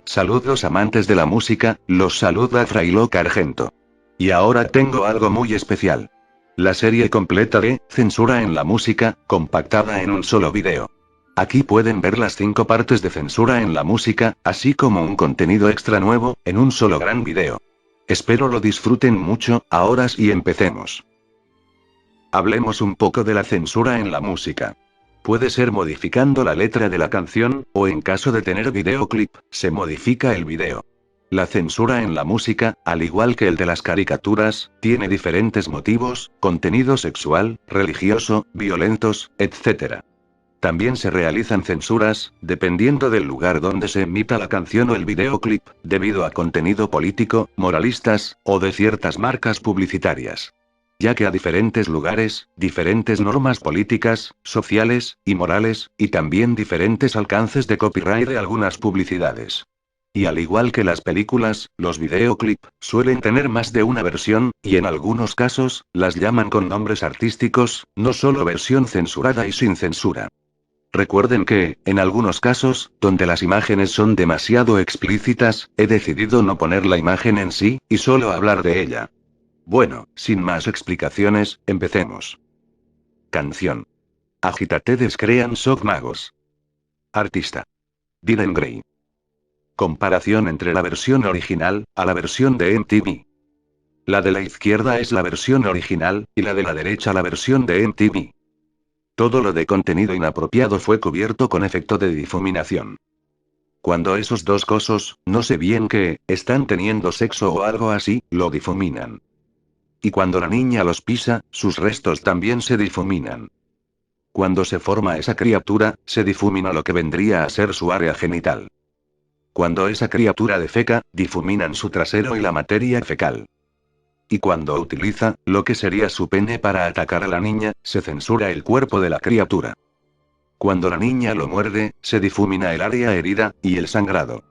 Saludos amantes de la música, los saluda Fray Loca Argento. Y ahora tengo algo muy especial. La serie completa de Censura en la música, compactada en un solo video. Aquí pueden ver las 5 partes de Censura en la música, así como un contenido extra nuevo, en un solo gran video. Espero lo disfruten mucho. Ahora sí, empecemos. Hablemos un poco de la censura en la música. Puede ser modificando la letra de la canción, o en caso de tener videoclip, se modifica el video. La censura en la música, al igual que el de las caricaturas, tiene diferentes motivos: contenido sexual, religioso, violentos, etc. También se realizan censuras, dependiendo del lugar donde se emita la canción o el videoclip, debido a contenido político, moralistas, o de ciertas marcas publicitarias. Ya que a diferentes lugares, diferentes normas políticas, sociales, y morales, y también diferentes alcances de copyright de algunas publicidades. Y al igual que las películas, los videoclip suelen tener más de una versión, y en algunos casos, las llaman con nombres artísticos, no solo versión censurada y sin censura. Recuerden que, en algunos casos, donde las imágenes son demasiado explícitas, he decidido no poner la imagen en sí, y solo hablar de ella. Bueno, sin más explicaciones, empecemos. Canción. Agítate de Scream Shock Magos. Artista: Dylan Gray. Comparación entre la versión original, a la versión de MTV. La de la izquierda es la versión original, y la de la derecha la versión de MTV. Todo lo de contenido inapropiado fue cubierto con efecto de difuminación. Cuando esos dos cosos, no sé bien qué, están teniendo sexo o algo así, lo difuminan. Y cuando la niña los pisa, sus restos también se difuminan. Cuando se forma esa criatura, se difumina lo que vendría a ser su área genital. Cuando esa criatura defeca, difuminan su trasero y la materia fecal. Y cuando utiliza lo que sería su pene para atacar a la niña, se censura el cuerpo de la criatura. Cuando la niña lo muerde, se difumina el área herida, y el sangrado.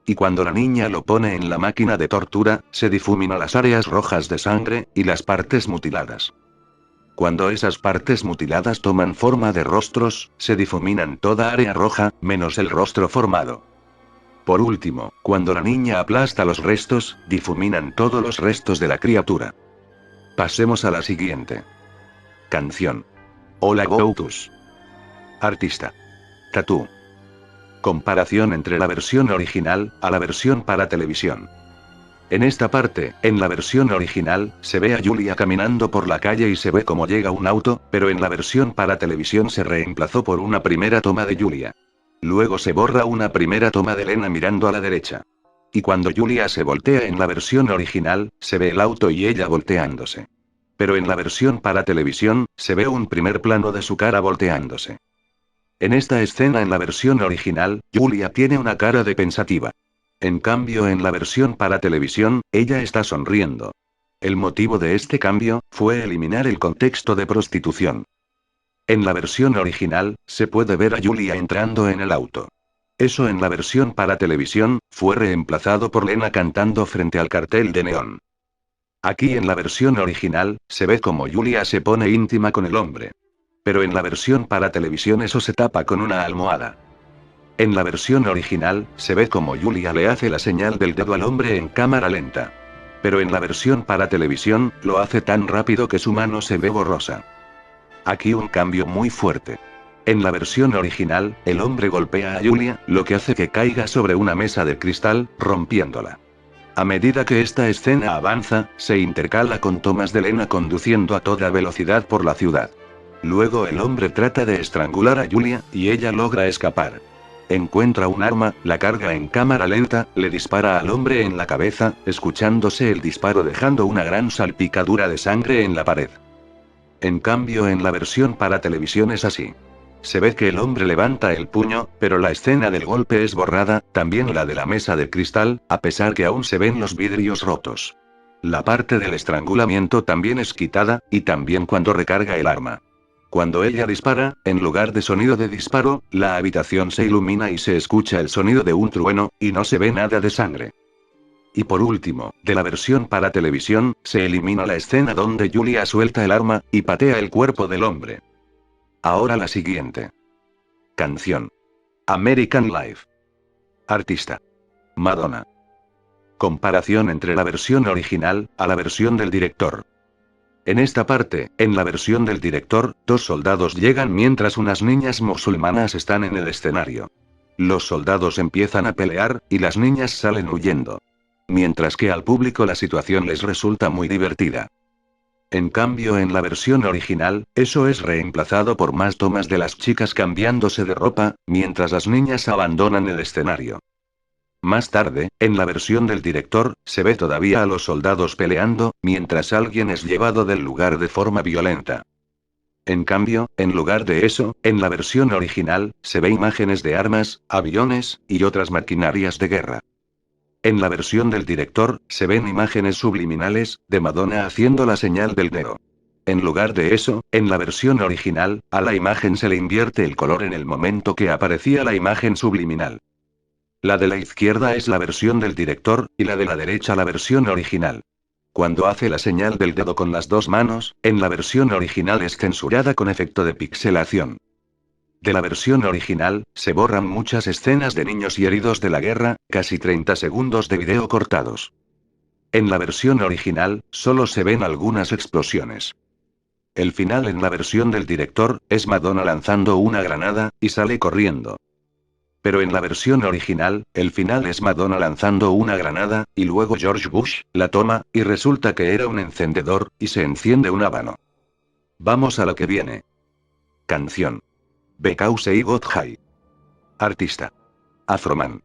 Y cuando la niña lo pone en la máquina de tortura, se difumina las áreas rojas de sangre, y las partes mutiladas. Cuando esas partes mutiladas toman forma de rostros, se difuminan toda área roja, menos el rostro formado. Por último, cuando la niña aplasta los restos, difuminan todos los restos de la criatura. Pasemos a la siguiente. Canción. Hola Goutus. Artista: Tatú. Comparación entre la versión original, a la versión para televisión. En esta parte, en la versión original, se ve a Julia caminando por la calle y se ve cómo llega un auto, pero en la versión para televisión se reemplazó por una primera toma de Julia. Luego se borra una primera toma de Lena mirando a la derecha. Y cuando Julia se voltea en la versión original, se ve el auto y ella volteándose. Pero en la versión para televisión, se ve un primer plano de su cara volteándose. En esta escena en la versión original, Julia tiene una cara de pensativa. En cambio en la versión para televisión, ella está sonriendo. El motivo de este cambio, fue eliminar el contexto de prostitución. En la versión original, se puede ver a Julia entrando en el auto. Eso en la versión para televisión, fue reemplazado por Lena cantando frente al cartel de neón. Aquí en la versión original, se ve como Julia se pone íntima con el hombre. Pero en la versión para televisión eso se tapa con una almohada. En la versión original, se ve como Julia le hace la señal del dedo al hombre en cámara lenta. Pero en la versión para televisión, lo hace tan rápido que su mano se ve borrosa. Aquí un cambio muy fuerte. En la versión original, el hombre golpea a Julia, lo que hace que caiga sobre una mesa de cristal, rompiéndola. A medida que esta escena avanza, se intercala con tomas de Lena conduciendo a toda velocidad por la ciudad. Luego el hombre trata de estrangular a Julia, y ella logra escapar. Encuentra un arma, la carga en cámara lenta, le dispara al hombre en la cabeza, escuchándose el disparo dejando una gran salpicadura de sangre en la pared. En cambio en la versión para televisión es así. Se ve que el hombre levanta el puño, pero la escena del golpe es borrada, también la de la mesa de cristal, a pesar que aún se ven los vidrios rotos. La parte del estrangulamiento también es quitada, y también cuando recarga el arma. Cuando ella dispara, en lugar de sonido de disparo, la habitación se ilumina y se escucha el sonido de un trueno, y no se ve nada de sangre. Y por último, de la versión para televisión, se elimina la escena donde Julia suelta el arma, y patea el cuerpo del hombre. Ahora la siguiente. Canción. American Life. Artista: Madonna. Comparación entre la versión original a la versión del director. En esta parte, en la versión del director, dos soldados llegan mientras unas niñas musulmanas están en el escenario. Los soldados empiezan a pelear, y las niñas salen huyendo. Mientras que al público la situación les resulta muy divertida. En cambio, en la versión original, eso es reemplazado por más tomas de las chicas cambiándose de ropa, mientras las niñas abandonan el escenario. Más tarde, en la versión del director, se ve todavía a los soldados peleando, mientras alguien es llevado del lugar de forma violenta. En cambio, en lugar de eso, en la versión original, se ve imágenes de armas, aviones, y otras maquinarias de guerra. En la versión del director, se ven imágenes subliminales, de Madonna haciendo la señal del dedo. En lugar de eso, en la versión original, a la imagen se le invierte el color en el momento que aparecía la imagen subliminal. La de la izquierda es la versión del director, y la de la derecha la versión original. Cuando hace la señal del dedo con las dos manos, en la versión original es censurada con efecto de pixelación. De la versión original, se borran muchas escenas de niños y heridos de la guerra, casi 30 segundos de video cortados. En la versión original, solo se ven algunas explosiones. El final en la versión del director, es Madonna lanzando una granada, y sale corriendo. Pero en la versión original, el final es Madonna lanzando una granada, y luego George Bush la toma, y resulta que era un encendedor, y se enciende un habano. Vamos a lo que viene. Canción. Because I Got High. Artista. Afroman.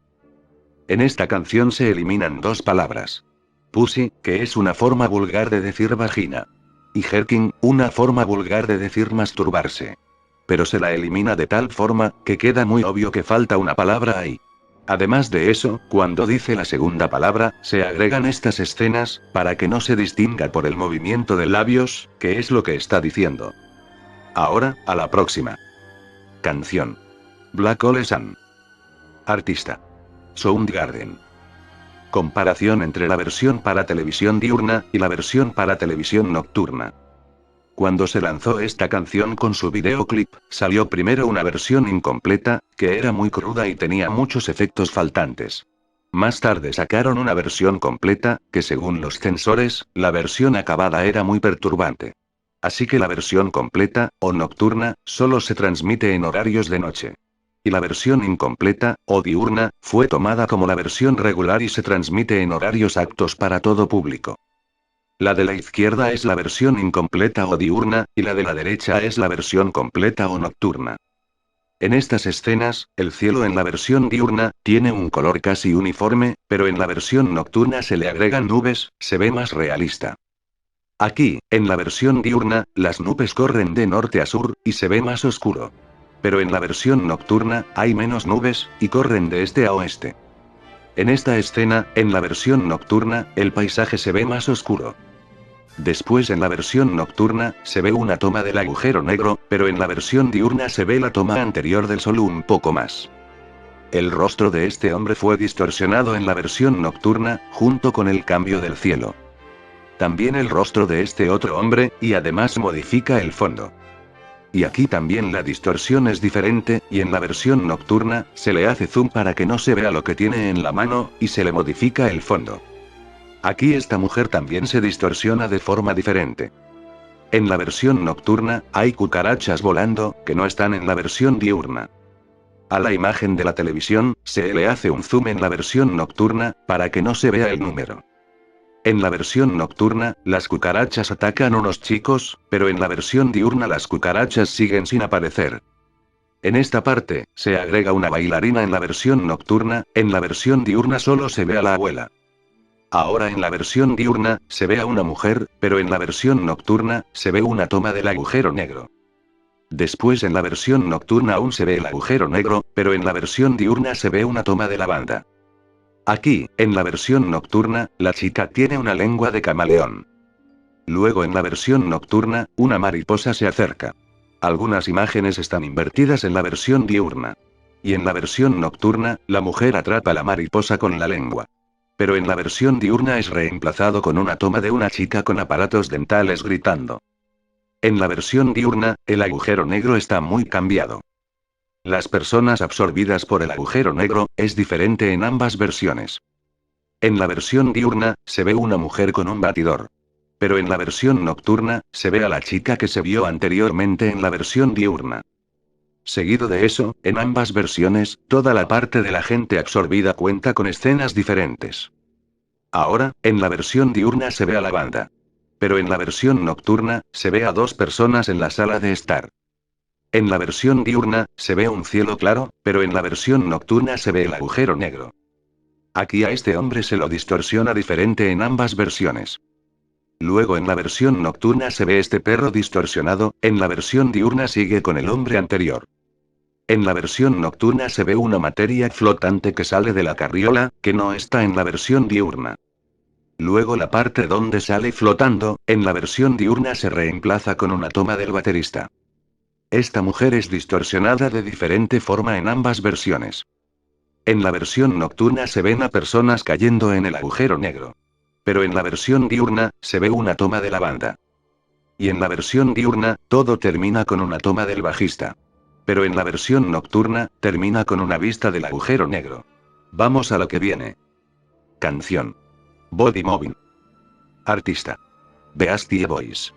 En esta canción se eliminan dos palabras. Pussy, que es una forma vulgar de decir vagina. Y jerking, una forma vulgar de decir masturbarse. Pero se la elimina de tal forma, que queda muy obvio que falta una palabra ahí. Además de eso, cuando dice la segunda palabra, se agregan estas escenas, para que no se distinga por el movimiento de labios, que es lo que está diciendo. Ahora, a la próxima. Canción. Black Hole Sun. Artista. Soundgarden. Comparación entre la versión para televisión diurna y la versión para televisión nocturna. Cuando se lanzó esta canción con su videoclip, salió primero una versión incompleta, que era muy cruda y tenía muchos efectos faltantes. Más tarde sacaron una versión completa, que según los censores, la versión acabada era muy perturbante. Así que la versión completa, o nocturna, solo se transmite en horarios de noche. Y la versión incompleta, o diurna, fue tomada como la versión regular y se transmite en horarios aptos para todo público. La de la izquierda es la versión incompleta o diurna, y la de la derecha es la versión completa o nocturna. En estas escenas, el cielo en la versión diurna, tiene un color casi uniforme, pero en la versión nocturna se le agregan nubes, se ve más realista. Aquí, en la versión diurna, las nubes corren de norte a sur, y se ve más oscuro. Pero en la versión nocturna, hay menos nubes, y corren de este a oeste. En esta escena, en la versión nocturna, el paisaje se ve más oscuro. Después en la versión nocturna, se ve una toma del agujero negro, pero en la versión diurna se ve la toma anterior del sol un poco más. El rostro de este hombre fue distorsionado en la versión nocturna, junto con el cambio del cielo. También el rostro de este otro hombre, y además modifica el fondo. Y aquí también la distorsión es diferente, y en la versión nocturna, se le hace zoom para que no se vea lo que tiene en la mano, y se le modifica el fondo. Aquí esta mujer también se distorsiona de forma diferente. En la versión nocturna, hay cucarachas volando, que no están en la versión diurna. A la imagen de la televisión, se le hace un zoom en la versión nocturna, para que no se vea el número. En la versión nocturna, las cucarachas atacan a unos chicos, pero en la versión diurna las cucarachas siguen sin aparecer. En esta parte, se agrega una bailarina en la versión nocturna, en la versión diurna solo se ve a la abuela. Ahora en la versión diurna, se ve a una mujer, pero en la versión nocturna, se ve una toma del agujero negro. Después en la versión nocturna aún se ve el agujero negro, pero en la versión diurna se ve una toma de la banda. Aquí, en la versión nocturna, la chica tiene una lengua de camaleón. Luego en la versión nocturna, una mariposa se acerca. Algunas imágenes están invertidas en la versión diurna. Y en la versión nocturna, la mujer atrapa a la mariposa con la lengua. Pero en la versión diurna es reemplazado con una toma de una chica con aparatos dentales gritando. En la versión diurna, el agujero negro está muy cambiado. Las personas absorbidas por el agujero negro, es diferente en ambas versiones. En la versión diurna, se ve una mujer con un batidor. Pero en la versión nocturna, se ve a la chica que se vio anteriormente en la versión diurna. Seguido de eso, en ambas versiones, toda la parte de la gente absorbida cuenta con escenas diferentes. Ahora, en la versión diurna se ve a la banda. Pero en la versión nocturna, se ve a dos personas en la sala de estar. En la versión diurna, se ve un cielo claro, pero en la versión nocturna se ve el agujero negro. Aquí a este hombre se lo distorsiona diferente en ambas versiones. Luego en la versión nocturna se ve este perro distorsionado, en la versión diurna sigue con el hombre anterior. En la versión nocturna se ve una materia flotante que sale de la carriola, que no está en la versión diurna. Luego la parte donde sale flotando, en la versión diurna se reemplaza con una toma del baterista. Esta mujer es distorsionada de diferente forma en ambas versiones. En la versión nocturna se ven a personas cayendo en el agujero negro. Pero en la versión diurna, se ve una toma de la banda. Y en la versión diurna, todo termina con una toma del bajista. Pero en la versión nocturna, termina con una vista del agujero negro. Vamos a lo que viene. Canción. Body Moving. Artista. Beastie Boys.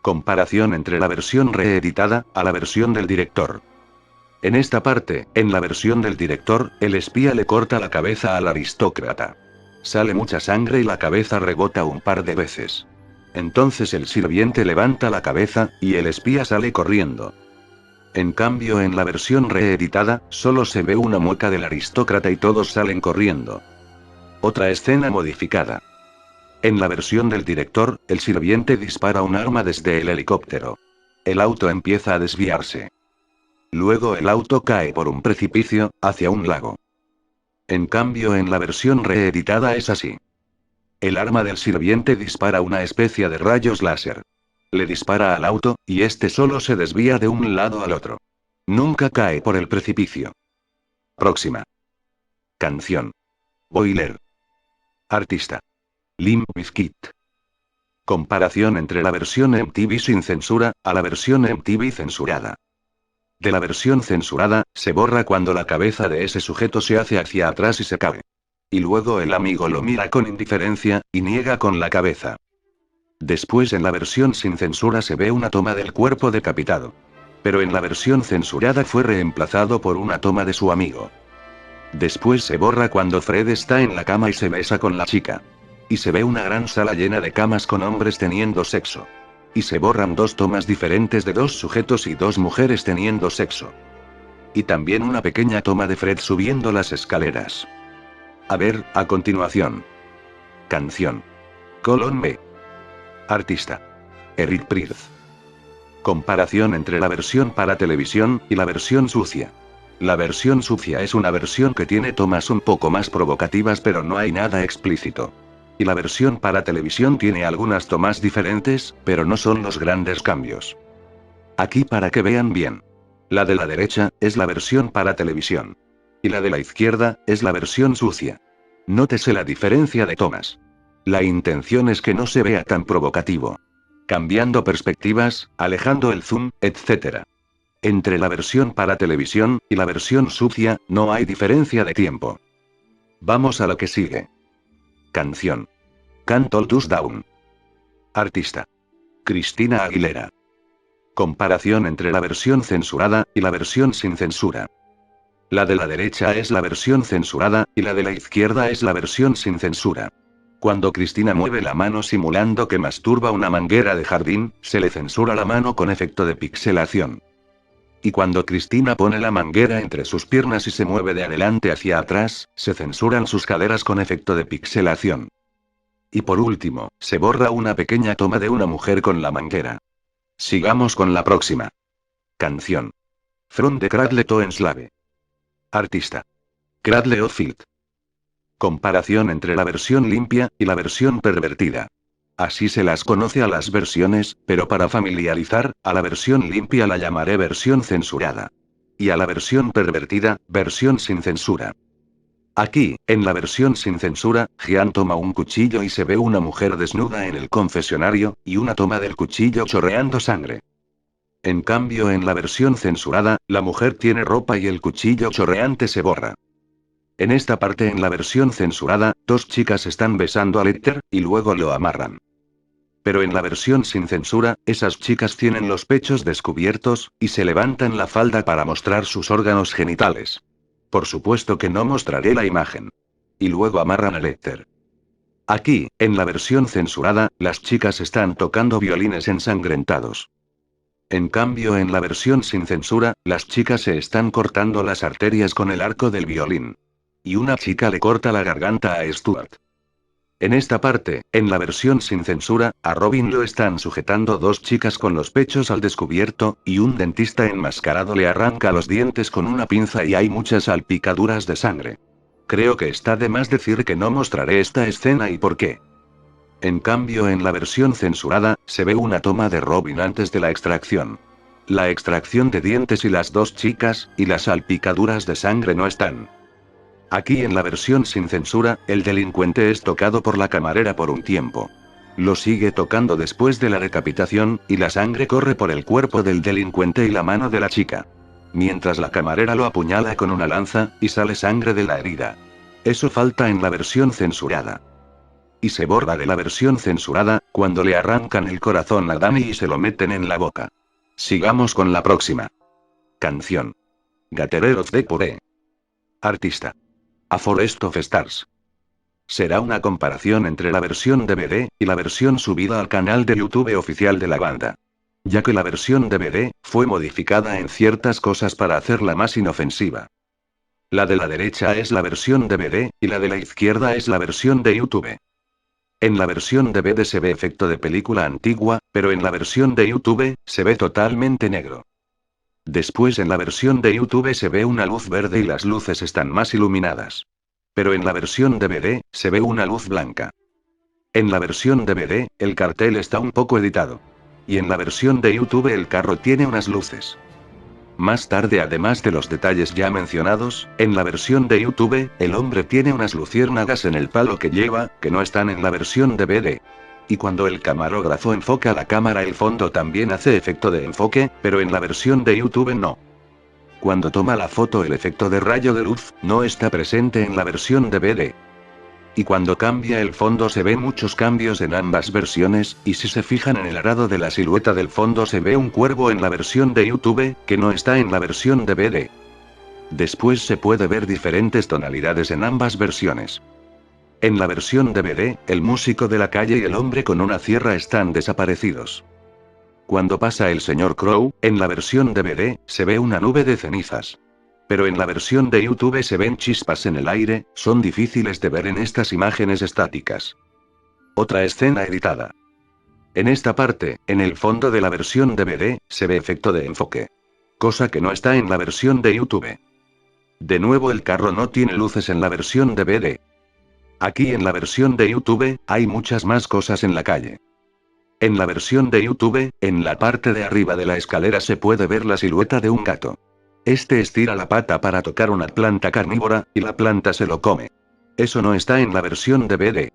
Comparación entre la versión reeditada, a la versión del director. En esta parte, en la versión del director, el espía le corta la cabeza al aristócrata. Sale mucha sangre y la cabeza rebota un par de veces. Entonces el sirviente levanta la cabeza, y el espía sale corriendo. En cambio en la versión reeditada, solo se ve una mueca del aristócrata y todos salen corriendo. Otra escena modificada. En la versión del director, el sirviente dispara un arma desde el helicóptero. El auto empieza a desviarse. Luego el auto cae por un precipicio, hacia un lago. En cambio en la versión reeditada es así. El arma del sirviente dispara una especie de rayos láser. Le dispara al auto, y este solo se desvía de un lado al otro. Nunca cae por el precipicio. Próxima. Canción. Boiler. Artista. Limp Bizkit. Comparación entre la versión MTV sin censura, a la versión MTV censurada. De la versión censurada, se borra cuando la cabeza de ese sujeto se hace hacia atrás y se cae. Y luego el amigo lo mira con indiferencia, y niega con la cabeza. Después en la versión sin censura se ve una toma del cuerpo decapitado. Pero en la versión censurada fue reemplazado por una toma de su amigo. Después se borra cuando Fred está en la cama y se besa con la chica. Y se ve una gran sala llena de camas con hombres teniendo sexo. Y se borran dos tomas diferentes de dos sujetos y dos mujeres teniendo sexo. Y también una pequeña toma de Fred subiendo las escaleras. A ver, a continuación. Canción. Colon B. Artista. Eric Prydz. Comparación entre la versión para televisión y la versión sucia. La versión sucia es una versión que tiene tomas un poco más provocativas pero no hay nada explícito. Y la versión para televisión tiene algunas tomas diferentes, pero no son los grandes cambios. Aquí para que vean bien. La de la derecha, es la versión para televisión. Y la de la izquierda, es la versión sucia. Nótese la diferencia de tomas. La intención es que no se vea tan provocativo. Cambiando perspectivas, alejando el zoom, etc. Entre la versión para televisión y la versión sucia, no hay diferencia de tiempo. Vamos a lo que sigue. Canción. Can't Hold Us Down. Artista. Cristina Aguilera. Comparación entre la versión censurada y la versión sin censura. La de la derecha es la versión censurada, y la de la izquierda es la versión sin censura. Cuando Cristina mueve la mano simulando que masturba una manguera de jardín, se le censura la mano con efecto de pixelación. Y cuando Cristina pone la manguera entre sus piernas y se mueve de adelante hacia atrás, se censuran sus caderas con efecto de pixelación. Y por último, se borra una pequeña toma de una mujer con la manguera. Sigamos con la próxima. Canción. From the Cradle to Enslave. Artista. Cradle of Filth. Comparación entre la versión limpia y la versión pervertida. Así se las conoce a las versiones, pero para familiarizar, a la versión limpia la llamaré versión censurada. Y a la versión pervertida, versión sin censura. Aquí, en la versión sin censura, Jean toma un cuchillo y se ve una mujer desnuda en el confesionario, y una toma del cuchillo chorreando sangre. En cambio, en la versión censurada, la mujer tiene ropa y el cuchillo chorreante se borra. En esta parte, en la versión censurada, dos chicas están besando a Lecter, y luego lo amarran. Pero en la versión sin censura, esas chicas tienen los pechos descubiertos, y se levantan la falda para mostrar sus órganos genitales. Por supuesto que no mostraré la imagen. Y luego amarran a Lecter. Aquí, en la versión censurada, las chicas están tocando violines ensangrentados. En cambio, en la versión sin censura, las chicas se están cortando las arterias con el arco del violín. Y una chica le corta la garganta a Stuart. En esta parte, en la versión sin censura, a Robin lo están sujetando dos chicas con los pechos al descubierto, y un dentista enmascarado le arranca los dientes con una pinza y hay muchas salpicaduras de sangre. Creo que está de más decir que no mostraré esta escena y por qué. En cambio, en la versión censurada, se ve una toma de Robin antes de la extracción. La extracción de dientes y las dos chicas, y las salpicaduras de sangre no están. Aquí en la versión sin censura, el delincuente es tocado por la camarera por un tiempo. Lo sigue tocando después de la decapitación, y la sangre corre por el cuerpo del delincuente y la mano de la chica. Mientras la camarera lo apuñala con una lanza, y sale sangre de la herida. Eso falta en la versión censurada. Y se borra de la versión censurada, cuando le arrancan el corazón a Danny y se lo meten en la boca. Sigamos con la próxima canción. Gatherers of the Poor. Artista: A Forest of Stars. Será una comparación entre la versión DVD y la versión subida al canal de YouTube oficial de la banda. Ya que la versión DVD fue modificada en ciertas cosas para hacerla más inofensiva. La de la derecha es la versión DVD, y la de la izquierda es la versión de YouTube. En la versión DVD se ve efecto de película antigua, pero en la versión de YouTube, se ve totalmente negro. Después en la versión de YouTube se ve una luz verde y las luces están más iluminadas. Pero en la versión DVD, se ve una luz blanca. En la versión DVD, el cartel está un poco editado. Y en la versión de YouTube el carro tiene unas luces. Más tarde, además de los detalles ya mencionados, en la versión de YouTube, el hombre tiene unas luciérnagas en el palo que lleva, que no están en la versión DVD. Y cuando el camarógrafo enfoca la cámara, el fondo también hace efecto de enfoque, pero en la versión de YouTube no. Cuando toma la foto, el efecto de rayo de luz no está presente en la versión DVD. Y cuando cambia el fondo se ven muchos cambios en ambas versiones, y si se fijan en el arado de la silueta del fondo se ve un cuervo en la versión de YouTube, que no está en la versión DVD. Después se puede ver diferentes tonalidades en ambas versiones. En la versión DVD, el músico de la calle y el hombre con una sierra están desaparecidos. Cuando pasa el señor Crow, en la versión DVD, se ve una nube de cenizas. Pero en la versión de YouTube se ven chispas en el aire, son difíciles de ver en estas imágenes estáticas. Otra escena editada. En esta parte, en el fondo de la versión DVD, se ve efecto de enfoque. Cosa que no está en la versión de YouTube. De nuevo, el carro no tiene luces en la versión DVD. Aquí en la versión de YouTube, hay muchas más cosas en la calle. En la versión de YouTube, en la parte de arriba de la escalera se puede ver la silueta de un gato. Este estira la pata para tocar una planta carnívora, y la planta se lo come. Eso no está en la versión DVD.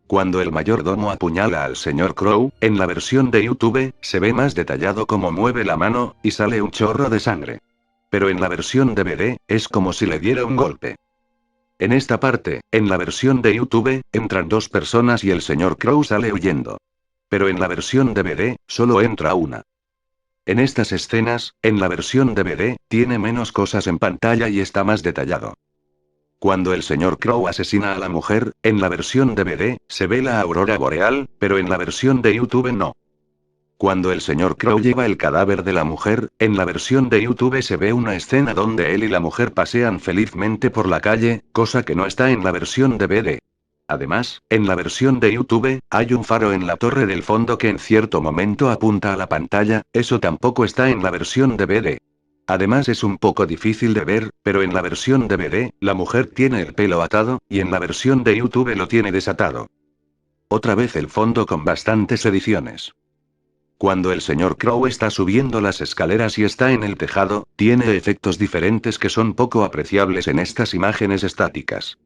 Cuando el mayordomo apuñala al señor Crow, en la versión de YouTube, se ve más detallado cómo mueve la mano, y sale un chorro de sangre. Pero en la versión DVD, es como si le diera un golpe. En esta parte, en la versión de YouTube, entran dos personas y el señor Crow sale huyendo. Pero en la versión DVD, solo entra una. En estas escenas, en la versión DVD, tiene menos cosas en pantalla y está más detallado. Cuando el señor Crow asesina a la mujer, en la versión DVD, se ve la aurora boreal, pero en la versión de YouTube no. Cuando el señor Crow lleva el cadáver de la mujer, en la versión de YouTube se ve una escena donde él y la mujer pasean felizmente por la calle, cosa que no está en la versión DVD. Además, en la versión de YouTube, hay un faro en la torre del fondo que en cierto momento apunta a la pantalla, eso tampoco está en la versión DVD. Además es un poco difícil de ver, pero en la versión DVD, la mujer tiene el pelo atado, y en la versión de YouTube lo tiene desatado. Otra vez el fondo con bastantes ediciones. Cuando el señor Crow está subiendo las escaleras y está en el tejado, tiene efectos diferentes que son poco apreciables en estas imágenes estáticas.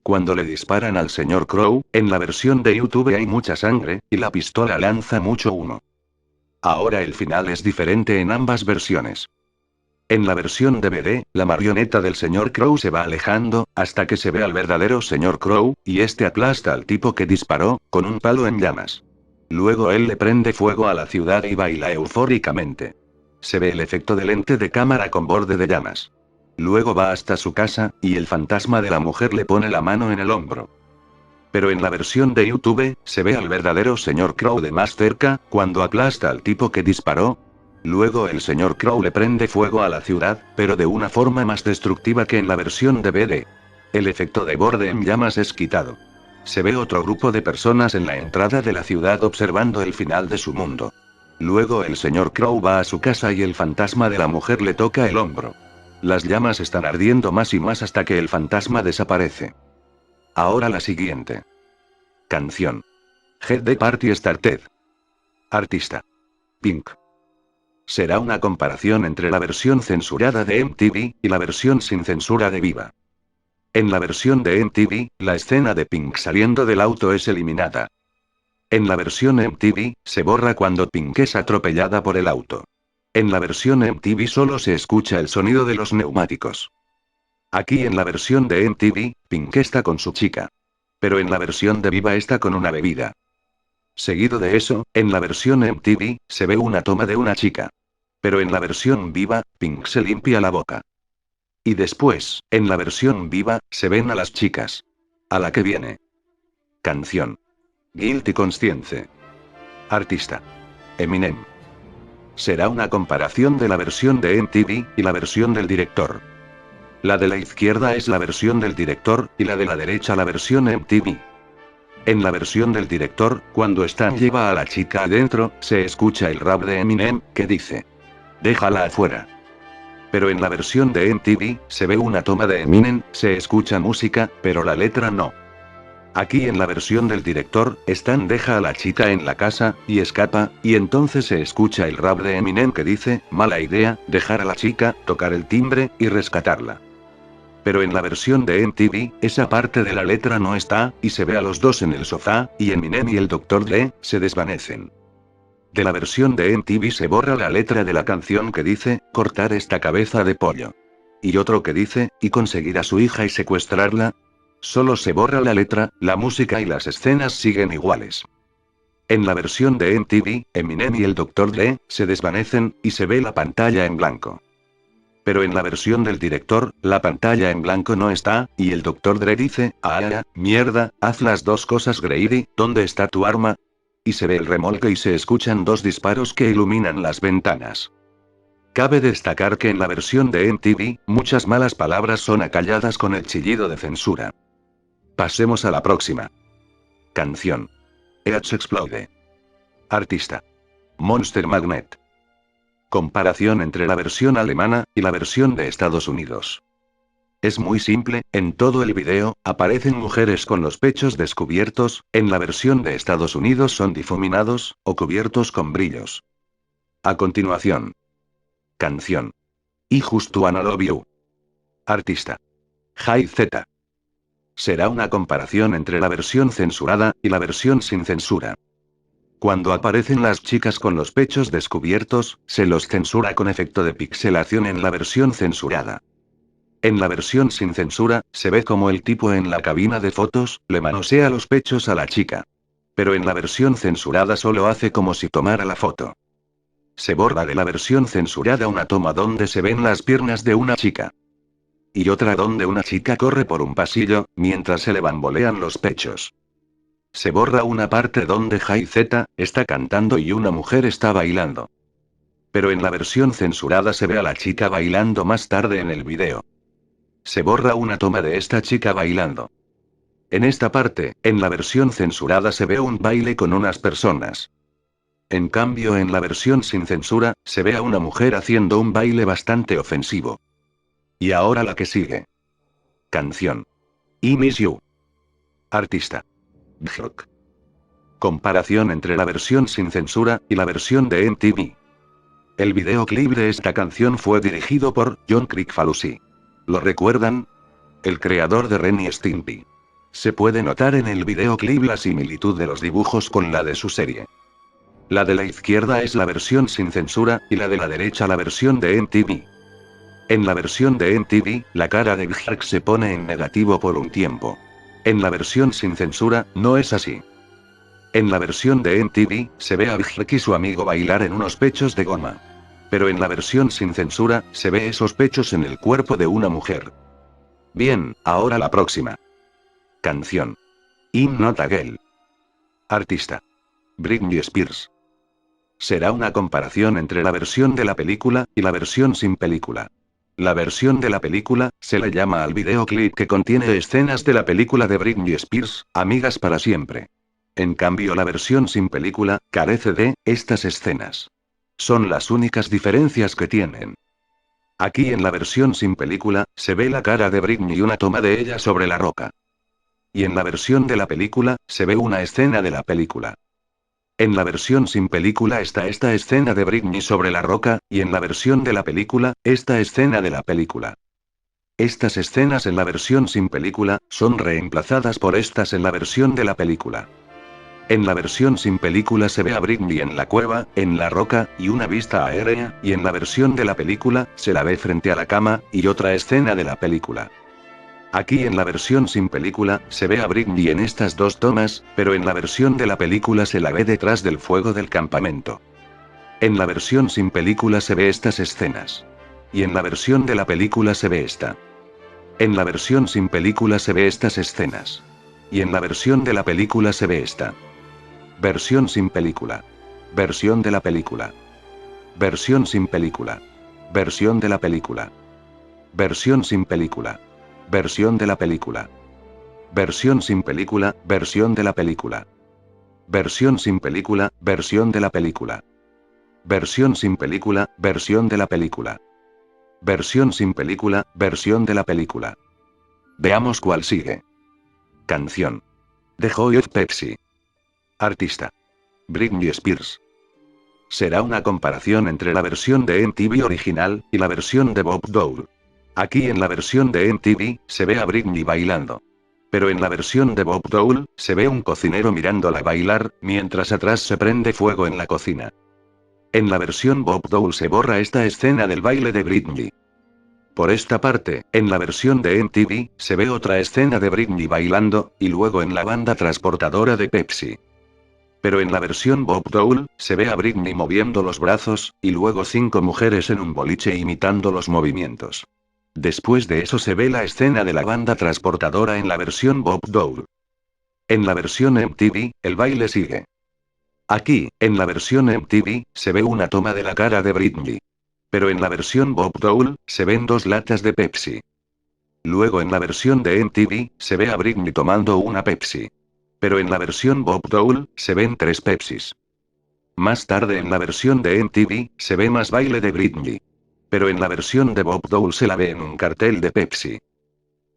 Cuando le disparan al señor Crow, en la versión de YouTube hay mucha sangre, y la pistola lanza mucho humo. Ahora el final es diferente en ambas versiones. En la versión DVD, la marioneta del señor Crow se va alejando, hasta que se ve al verdadero señor Crow, y este aplasta al tipo que disparó, con un palo en llamas. Luego él le prende fuego a la ciudad y baila eufóricamente. Se ve el efecto de lente de cámara con borde de llamas. Luego va hasta su casa, y el fantasma de la mujer le pone la mano en el hombro. Pero en la versión de YouTube, se ve al verdadero señor Crow de más cerca, cuando aplasta al tipo que disparó. Luego el señor Crow le prende fuego a la ciudad, pero de una forma más destructiva que en la versión DVD. El efecto de borde en llamas es quitado. Se ve otro grupo de personas en la entrada de la ciudad observando el final de su mundo. Luego el señor Crow va a su casa y el fantasma de la mujer le toca el hombro. Las llamas están ardiendo más y más hasta que el fantasma desaparece. Ahora la siguiente. Canción. Head the Party Started. Artista. Pink. Será una comparación entre la versión censurada de MTV y la versión sin censura de Viva. En la versión de MTV, la escena de Pink saliendo del auto es eliminada. En la versión MTV, se borra cuando Pink es atropellada por el auto. En la versión MTV solo se escucha el sonido de los neumáticos. Aquí en la versión de MTV, Pink está con su chica. Pero en la versión de Viva está con una bebida. Seguido de eso, en la versión MTV, se ve una toma de una chica. Pero en la versión Viva, Pink se limpia la boca. Y después, en la versión Viva, se ven a las chicas. A la que viene. Canción. Guilty Conscience. Artista. Eminem. Será una comparación de la versión de MTV y la versión del director. La de la izquierda es la versión del director, y la de la derecha la versión MTV. En la versión del director, cuando Stan lleva a la chica adentro, se escucha el rap de Eminem, que dice: déjala afuera. Pero en la versión de MTV, se ve una toma de Eminem, se escucha música, pero la letra no. Aquí en la versión del director, Stan deja a la chica en la casa, y escapa, y entonces se escucha el rap de Eminem que dice: mala idea, dejar a la chica, tocar el timbre, y rescatarla. Pero en la versión de MTV, esa parte de la letra no está, y se ve a los dos en el sofá, y Eminem y el Dr. Dre, se desvanecen. De la versión de MTV se borra la letra de la canción que dice: cortar esta cabeza de pollo. Y otro que dice: y conseguir a su hija y secuestrarla. Solo se borra la letra, la música y las escenas siguen iguales. En la versión de MTV, Eminem y el Dr. Dre, se desvanecen, y se ve la pantalla en blanco. Pero en la versión del director, la pantalla en blanco no está, y el Dr. Dre dice: mierda, haz las dos cosas Grady, ¿dónde está tu arma? Y se ve el remolque y se escuchan dos disparos que iluminan las ventanas. Cabe destacar que en la versión de MTV, muchas malas palabras son acalladas con el chillido de censura. Pasemos a la próxima. Canción. Each Explode. Artista. Monster Magnet. Comparación entre la versión alemana y la versión de Estados Unidos. Es muy simple, en todo el video, aparecen mujeres con los pechos descubiertos, en la versión de Estados Unidos son difuminados, o cubiertos con brillos. A continuación. Canción. I Just Wanna Love You. Artista. Jay Z. Será una comparación entre la versión censurada y la versión sin censura. Cuando aparecen las chicas con los pechos descubiertos, se los censura con efecto de pixelación en la versión censurada. En la versión sin censura, se ve como el tipo en la cabina de fotos, le manosea los pechos a la chica. Pero en la versión censurada solo hace como si tomara la foto. Se borra de la versión censurada una toma donde se ven las piernas de una chica. Y otra donde una chica corre por un pasillo, mientras se le bambolean los pechos. Se borra una parte donde Jay Z está cantando y una mujer está bailando. Pero en la versión censurada se ve a la chica bailando más tarde en el video. Se borra una toma de esta chica bailando. En esta parte, en la versión censurada se ve un baile con unas personas. En cambio en la versión sin censura, se ve a una mujer haciendo un baile bastante ofensivo. Y ahora la que sigue. Canción. I Miss You. Artista. Björk. Comparación entre la versión sin censura y la versión de MTV. El videoclip de esta canción fue dirigido por John Kricfalusi. ¿Lo recuerdan? El creador de Ren y Stimpy. Se puede notar en el videoclip la similitud de los dibujos con la de su serie. La de la izquierda es la versión sin censura, y la de la derecha la versión de MTV. En la versión de MTV, la cara de Björk se pone en negativo por un tiempo. En la versión sin censura, no es así. En la versión de MTV, se ve a Björk y su amigo bailar en unos pechos de goma. Pero en la versión sin censura, se ve esos pechos en el cuerpo de una mujer. Bien, ahora la próxima. Canción. I'm Not a Girl. Artista. Britney Spears. Será una comparación entre la versión de la película y la versión sin película. La versión de la película se le llama al videoclip que contiene escenas de la película de Britney Spears, Amigas para siempre. En cambio, la versión sin película carece de estas escenas. Son las únicas diferencias que tienen. Aquí en la versión sin película, se ve la cara de Britney y una toma de ella sobre la roca. Y en la versión de la película, se ve una escena de la película. En la versión sin película está esta escena de Britney sobre la roca, y en la versión de la película, esta escena de la película. Estas escenas en la versión sin película, son reemplazadas por estas en la versión de la película. En la versión sin película se ve a Britney en la cueva, en la roca, y una vista aérea, y en la versión de la película, se la ve frente a la cama, y otra escena de la película. Aquí en la versión sin película, se ve a Britney en estas dos tomas, pero en la versión de la película se la ve detrás del fuego del campamento. En la versión sin película se ve estas escenas. Y en la versión de la película se ve esta. En la versión sin película se ve estas escenas. Y en la versión de la película se ve esta. Versión sin película. Versión de la película. Versión sin película. Versión de la película. Versión sin película. Versión de la película. Versión sin película, versión de la película. Versión sin película, versión de la película. Versión sin película, versión de la película. Versión sin película, versión de la película. Veamos cuál sigue. Canción. The Joy of Pepsi. Artista. Britney Spears. Será una comparación entre la versión de MTV original y la versión de Bob Dole. Aquí en la versión de MTV, se ve a Britney bailando. Pero en la versión de Bob Dole, se ve un cocinero mirándola bailar, mientras atrás se prende fuego en la cocina. En la versión Bob Dole se borra esta escena del baile de Britney. Por esta parte, en la versión de MTV, se ve otra escena de Britney bailando, y luego en la banda transportadora de Pepsi. Pero en la versión Bob Dole, se ve a Britney moviendo los brazos, y luego 5 mujeres en un boliche imitando los movimientos. Después de eso se ve la escena de la banda transportadora en la versión Bob Dole. En la versión MTV, el baile sigue. Aquí, en la versión MTV, se ve una toma de la cara de Britney. Pero en la versión Bob Dole, se ven 2 latas de Pepsi. Luego en la versión de MTV, se ve a Britney tomando una Pepsi. Pero en la versión Bob Dole, se ven 3 Pepsis. Más tarde en la versión de MTV, se ve más baile de Britney. Pero en la versión de Bob Dole se la ve en un cartel de Pepsi.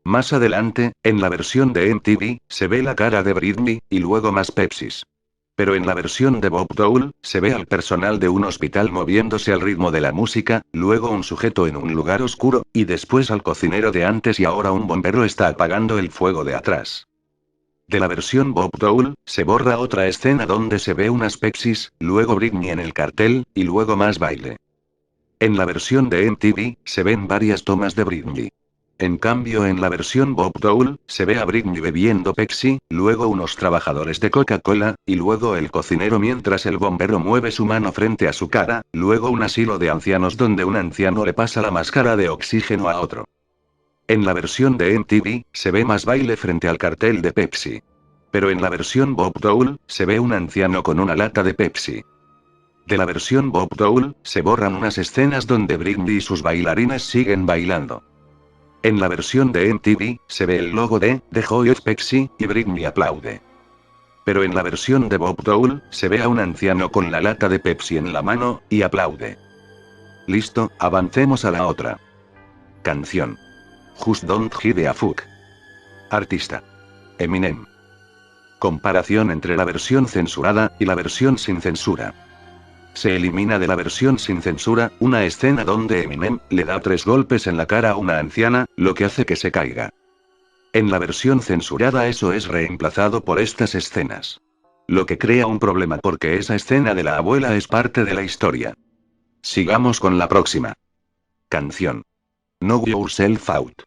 Más adelante, en la versión de MTV, se ve la cara de Britney, y luego más Pepsis. Pero en la versión de Bob Dole, se ve al personal de un hospital moviéndose al ritmo de la música, luego un sujeto en un lugar oscuro, y después al cocinero de antes y ahora un bombero está apagando el fuego de atrás. De la versión Bob Dole, se borra otra escena donde se ve unas Pepsis, luego Britney en el cartel, y luego más baile. En la versión de MTV, se ven varias tomas de Britney. En cambio en la versión Bob Dole, se ve a Britney bebiendo Pepsi, luego unos trabajadores de Coca-Cola, y luego el cocinero mientras el bombero mueve su mano frente a su cara, luego un asilo de ancianos donde un anciano le pasa la máscara de oxígeno a otro. En la versión de MTV, se ve más baile frente al cartel de Pepsi. Pero en la versión Bob Dole, se ve un anciano con una lata de Pepsi. De la versión Bob Dole, se borran unas escenas donde Britney y sus bailarines siguen bailando. En la versión de MTV, se ve el logo de The Joy of Pepsi, y Britney aplaude. Pero en la versión de Bob Dole, se ve a un anciano con la lata de Pepsi en la mano, y aplaude. Listo, avancemos a la otra. Canción. Just Don't Give a Fuck. Artista. Eminem. Comparación entre la versión censurada y la versión sin censura. Se elimina de la versión sin censura una escena donde Eminem le da 3 golpes en la cara a una anciana, lo que hace que se caiga. En la versión censurada eso es reemplazado por estas escenas. Lo que crea un problema porque esa escena de la abuela es parte de la historia. Sigamos con la próxima. Canción. Know Yourself Out.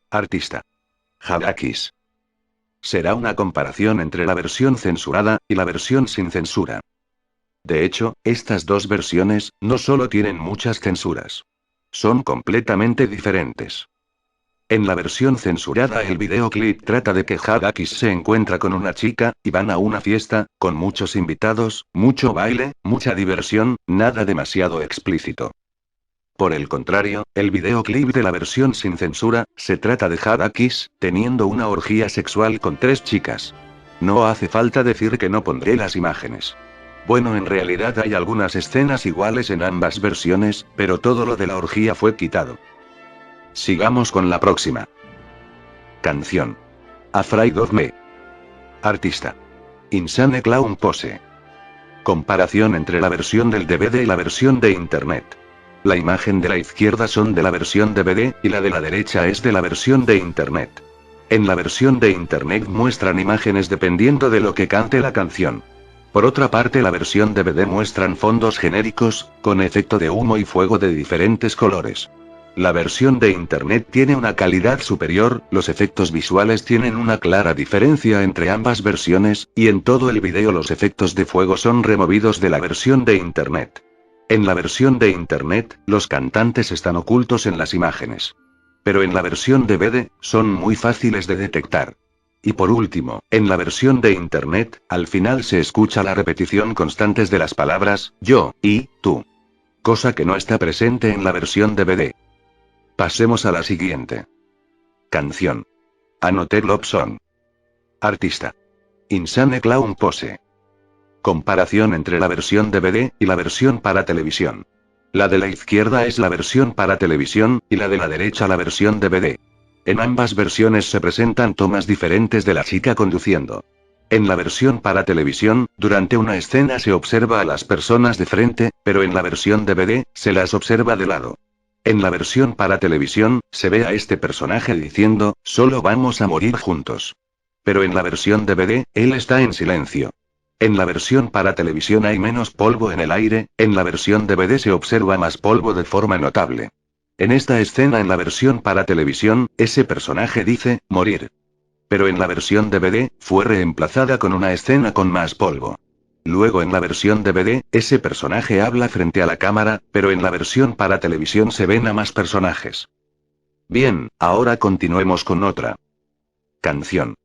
Artista. Hadakis. Será una comparación entre la versión censurada y la versión sin censura. De hecho, estas dos versiones no solo tienen muchas censuras. Son completamente diferentes. En la versión censurada el videoclip trata de que Hadakis se encuentra con una chica, y van a una fiesta, con muchos invitados, mucho baile, mucha diversión, nada demasiado explícito. Por el contrario, el videoclip de la versión sin censura, se trata de Hadakis, teniendo una orgía sexual con 3 chicas. No hace falta decir que no pondré las imágenes. Bueno, en realidad hay algunas escenas iguales en ambas versiones, pero todo lo de la orgía fue quitado. Sigamos con la próxima. Canción. Afraid of Me. Artista. Insane Clown Pose. Comparación entre la versión del DVD y la versión de Internet. La imagen de la izquierda son de la versión DVD, y la de la derecha es de la versión de Internet. En la versión de Internet muestran imágenes dependiendo de lo que cante la canción. Por otra parte, la versión DVD muestran fondos genéricos, con efecto de humo y fuego de diferentes colores. La versión de Internet tiene una calidad superior, los efectos visuales tienen una clara diferencia entre ambas versiones, y en todo el video los efectos de fuego son removidos de la versión de Internet. En la versión de Internet, los cantantes están ocultos en las imágenes. Pero en la versión DVD, son muy fáciles de detectar. Y por último, en la versión de Internet, al final se escucha la repetición constantes de las palabras, yo, y, tú. Cosa que no está presente en la versión DVD. Pasemos a la siguiente. Canción. Another Love Song. Artista. Insane Clown Pose. Comparación entre la versión DVD y la versión para televisión. La de la izquierda es la versión para televisión, y la de la derecha la versión DVD. En ambas versiones se presentan tomas diferentes de la chica conduciendo. En la versión para televisión, durante una escena se observa a las personas de frente, pero en la versión DVD, se las observa de lado. En la versión para televisión, se ve a este personaje diciendo, solo vamos a morir juntos. Pero en la versión DVD, él está en silencio. En la versión para televisión hay menos polvo en el aire, en la versión DVD se observa más polvo de forma notable. En esta escena en la versión para televisión, ese personaje dice, morir. Pero en la versión DVD, fue reemplazada con una escena con más polvo. Luego en la versión DVD, ese personaje habla frente a la cámara, pero en la versión para televisión se ven a más personajes. Bien, ahora continuemos con otra. Canción.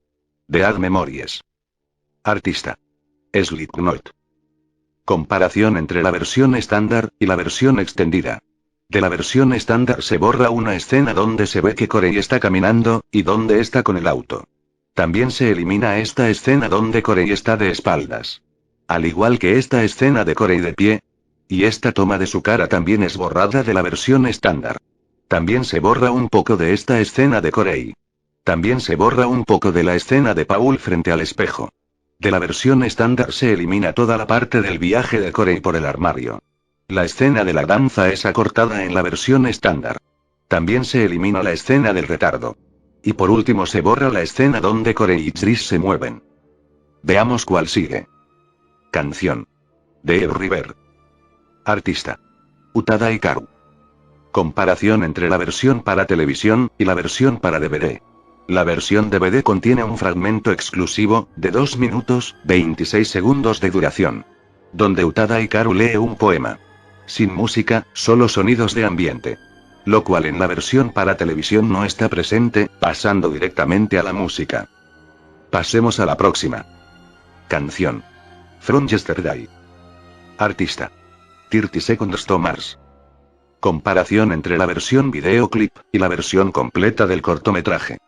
Dead Memories. Artista. Slipknot. Comparación entre la versión estándar y la versión extendida. De la versión estándar se borra una escena donde se ve que Corey está caminando, y donde está con el auto. También se elimina esta escena donde Corey está de espaldas. Al igual que esta escena de Corey de pie. Y esta toma de su cara también es borrada de la versión estándar. También se borra un poco de esta escena de Corey. También se borra un poco de la escena de Paul frente al espejo. De la versión estándar se elimina toda la parte del viaje de Corey por el armario. La escena de la danza es acortada en la versión estándar. También se elimina la escena del retardo. Y por último se borra la escena donde Corey y Trish se mueven. Veamos cuál sigue. Canción. The River. Artista. Utada Hikaru. Comparación entre la versión para televisión y la versión para DVD. La versión DVD contiene un fragmento exclusivo, de 2 minutos, 26 segundos de duración. Donde Utada Hikaru lee un poema. Sin música, solo sonidos de ambiente. Lo cual en la versión para televisión no está presente, pasando directamente a la música. Pasemos a la próxima. Canción. From Yesterday. Artista. 30 Seconds to Mars. Comparación entre la versión videoclip y la versión completa del cortometraje.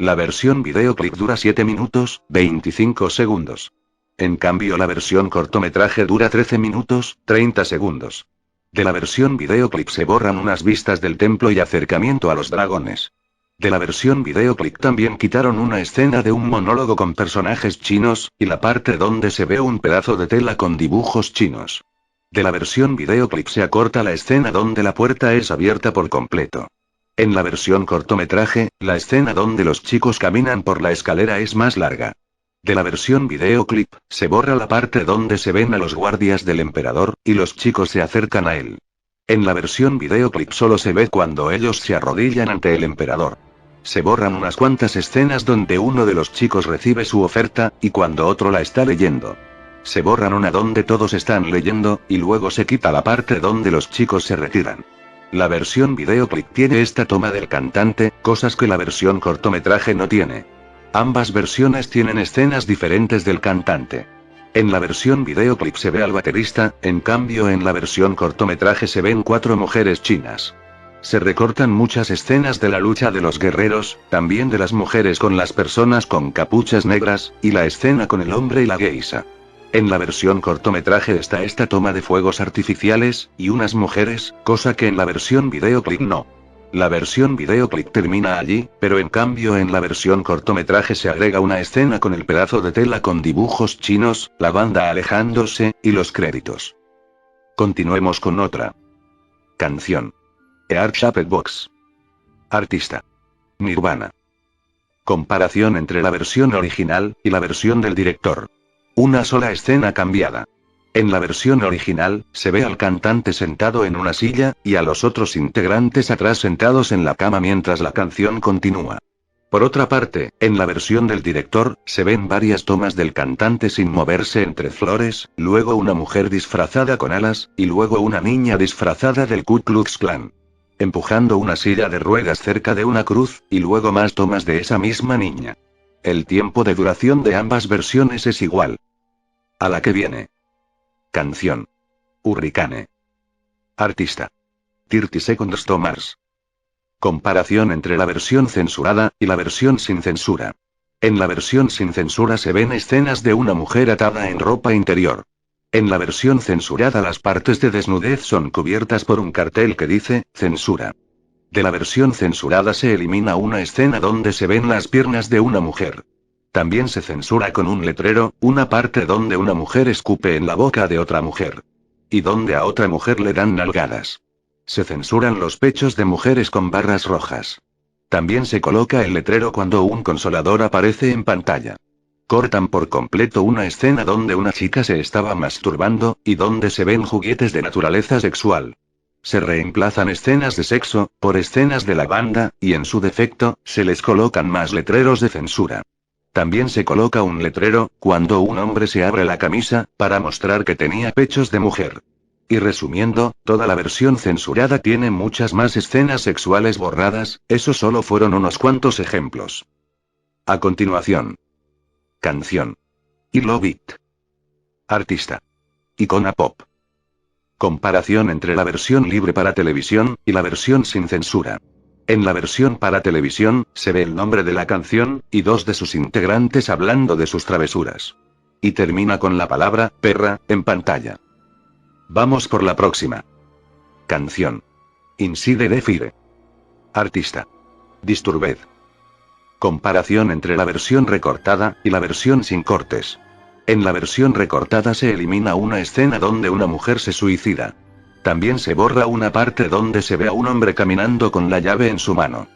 La versión videoclip dura 7 minutos, 25 segundos. En cambio la versión cortometraje dura 13 minutos, 30 segundos. De la versión videoclip se borran unas vistas del templo y acercamiento a los dragones. De la versión videoclip también quitaron una escena de un monólogo con personajes chinos, y la parte donde se ve un pedazo de tela con dibujos chinos. De la versión videoclip se acorta la escena donde la puerta es abierta por completo. En la versión cortometraje, la escena donde los chicos caminan por la escalera es más larga. De la versión videoclip, se borra la parte donde se ven a los guardias del emperador, y los chicos se acercan a él. En la versión videoclip solo se ve cuando ellos se arrodillan ante el emperador. Se borran unas cuantas escenas donde uno de los chicos recibe su oferta, y cuando otro la está leyendo. Se borran una donde todos están leyendo, y luego se quita la parte donde los chicos se retiran. La versión videoclip tiene esta toma del cantante, cosas que la versión cortometraje no tiene. Ambas versiones tienen escenas diferentes del cantante. En la versión videoclip se ve al baterista, en cambio en la versión cortometraje se ven 4 mujeres chinas. Se recortan muchas escenas de la lucha de los guerreros, también de las mujeres con las personas con capuchas negras, y la escena con el hombre y la geisha. En la versión cortometraje está esta toma de fuegos artificiales, y unas mujeres, cosa que en la versión videoclip no. La versión videoclip termina allí, pero en cambio en la versión cortometraje se agrega una escena con el pedazo de tela con dibujos chinos, la banda alejándose, y los créditos. Continuemos con otra canción. Earth Shaped Box. Artista: Nirvana. Comparación entre la versión original y la versión del director. Una sola escena cambiada. En la versión original, se ve al cantante sentado en una silla, y a los otros integrantes atrás sentados en la cama mientras la canción continúa. Por otra parte, en la versión del director, se ven varias tomas del cantante sin moverse entre flores, luego una mujer disfrazada con alas, y luego una niña disfrazada del Ku Klux Klan, empujando una silla de ruedas cerca de una cruz, y luego más tomas de esa misma niña. El tiempo de duración de ambas versiones es igual. A la que viene. Canción: Hurricane. Artista: 30 Seconds to Mars. Comparación entre la versión censurada y la versión sin censura. En la versión sin censura se ven escenas de una mujer atada en ropa interior. En la versión censurada las partes de desnudez son cubiertas por un cartel que dice, censura. De la versión censurada se elimina una escena donde se ven las piernas de una mujer. También se censura con un letrero, una parte donde una mujer escupe en la boca de otra mujer. Y donde a otra mujer le dan nalgadas. Se censuran los pechos de mujeres con barras rojas. También se coloca el letrero cuando un consolador aparece en pantalla. Cortan por completo una escena donde una chica se estaba masturbando, y donde se ven juguetes de naturaleza sexual. Se reemplazan escenas de sexo, por escenas de la banda, y en su defecto, se les colocan más letreros de censura. También se coloca un letrero, cuando un hombre se abre la camisa, para mostrar que tenía pechos de mujer. Y resumiendo, toda la versión censurada tiene muchas más escenas sexuales borradas, esos solo fueron unos cuantos ejemplos. A continuación. Canción: I Love It. Artista: Icona Pop. Comparación entre la versión libre para televisión y la versión sin censura. En la versión para televisión, se ve el nombre de la canción, y 2 de sus integrantes hablando de sus travesuras. Y termina con la palabra, perra, en pantalla. Vamos por la próxima. Canción: Inside the Fire. Artista: Disturbed. Comparación entre la versión recortada y la versión sin cortes. En la versión recortada se elimina una escena donde una mujer se suicida. También se borra una parte donde se ve a un hombre caminando con la llave en su mano.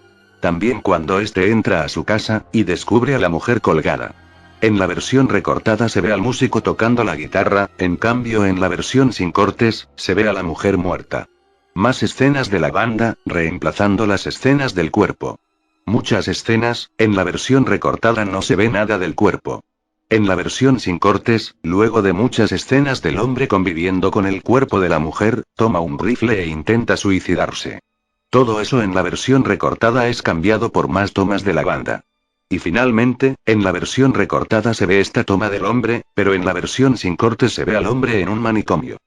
También cuando éste entra a su casa, y descubre a la mujer colgada. En la versión recortada se ve al músico tocando la guitarra, en cambio en la versión sin cortes, se ve a la mujer muerta. Más escenas de la banda, reemplazando las escenas del cuerpo. Muchas escenas, en la versión recortada no se ve nada del cuerpo. En la versión sin cortes, luego de muchas escenas del hombre conviviendo con el cuerpo de la mujer, toma un rifle e intenta suicidarse. Todo eso en la versión recortada es cambiado por más tomas de la banda. Y finalmente, en la versión recortada se ve esta toma del hombre, pero en la versión sin cortes se ve al hombre en un manicomio.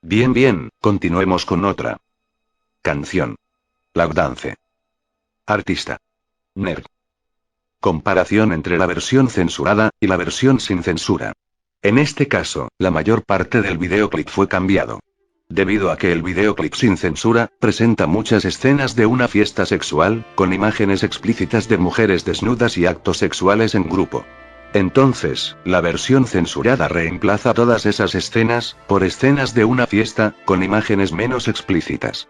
Bien, continuemos con otra canción. Lap Dance. Artista: Nerd. Comparación entre la versión censurada y la versión sin censura. En este caso, la mayor parte del videoclip fue cambiado. Debido a que el videoclip sin censura, presenta muchas escenas de una fiesta sexual, con imágenes explícitas de mujeres desnudas y actos sexuales en grupo. Entonces, la versión censurada reemplaza todas esas escenas, por escenas de una fiesta, con imágenes menos explícitas.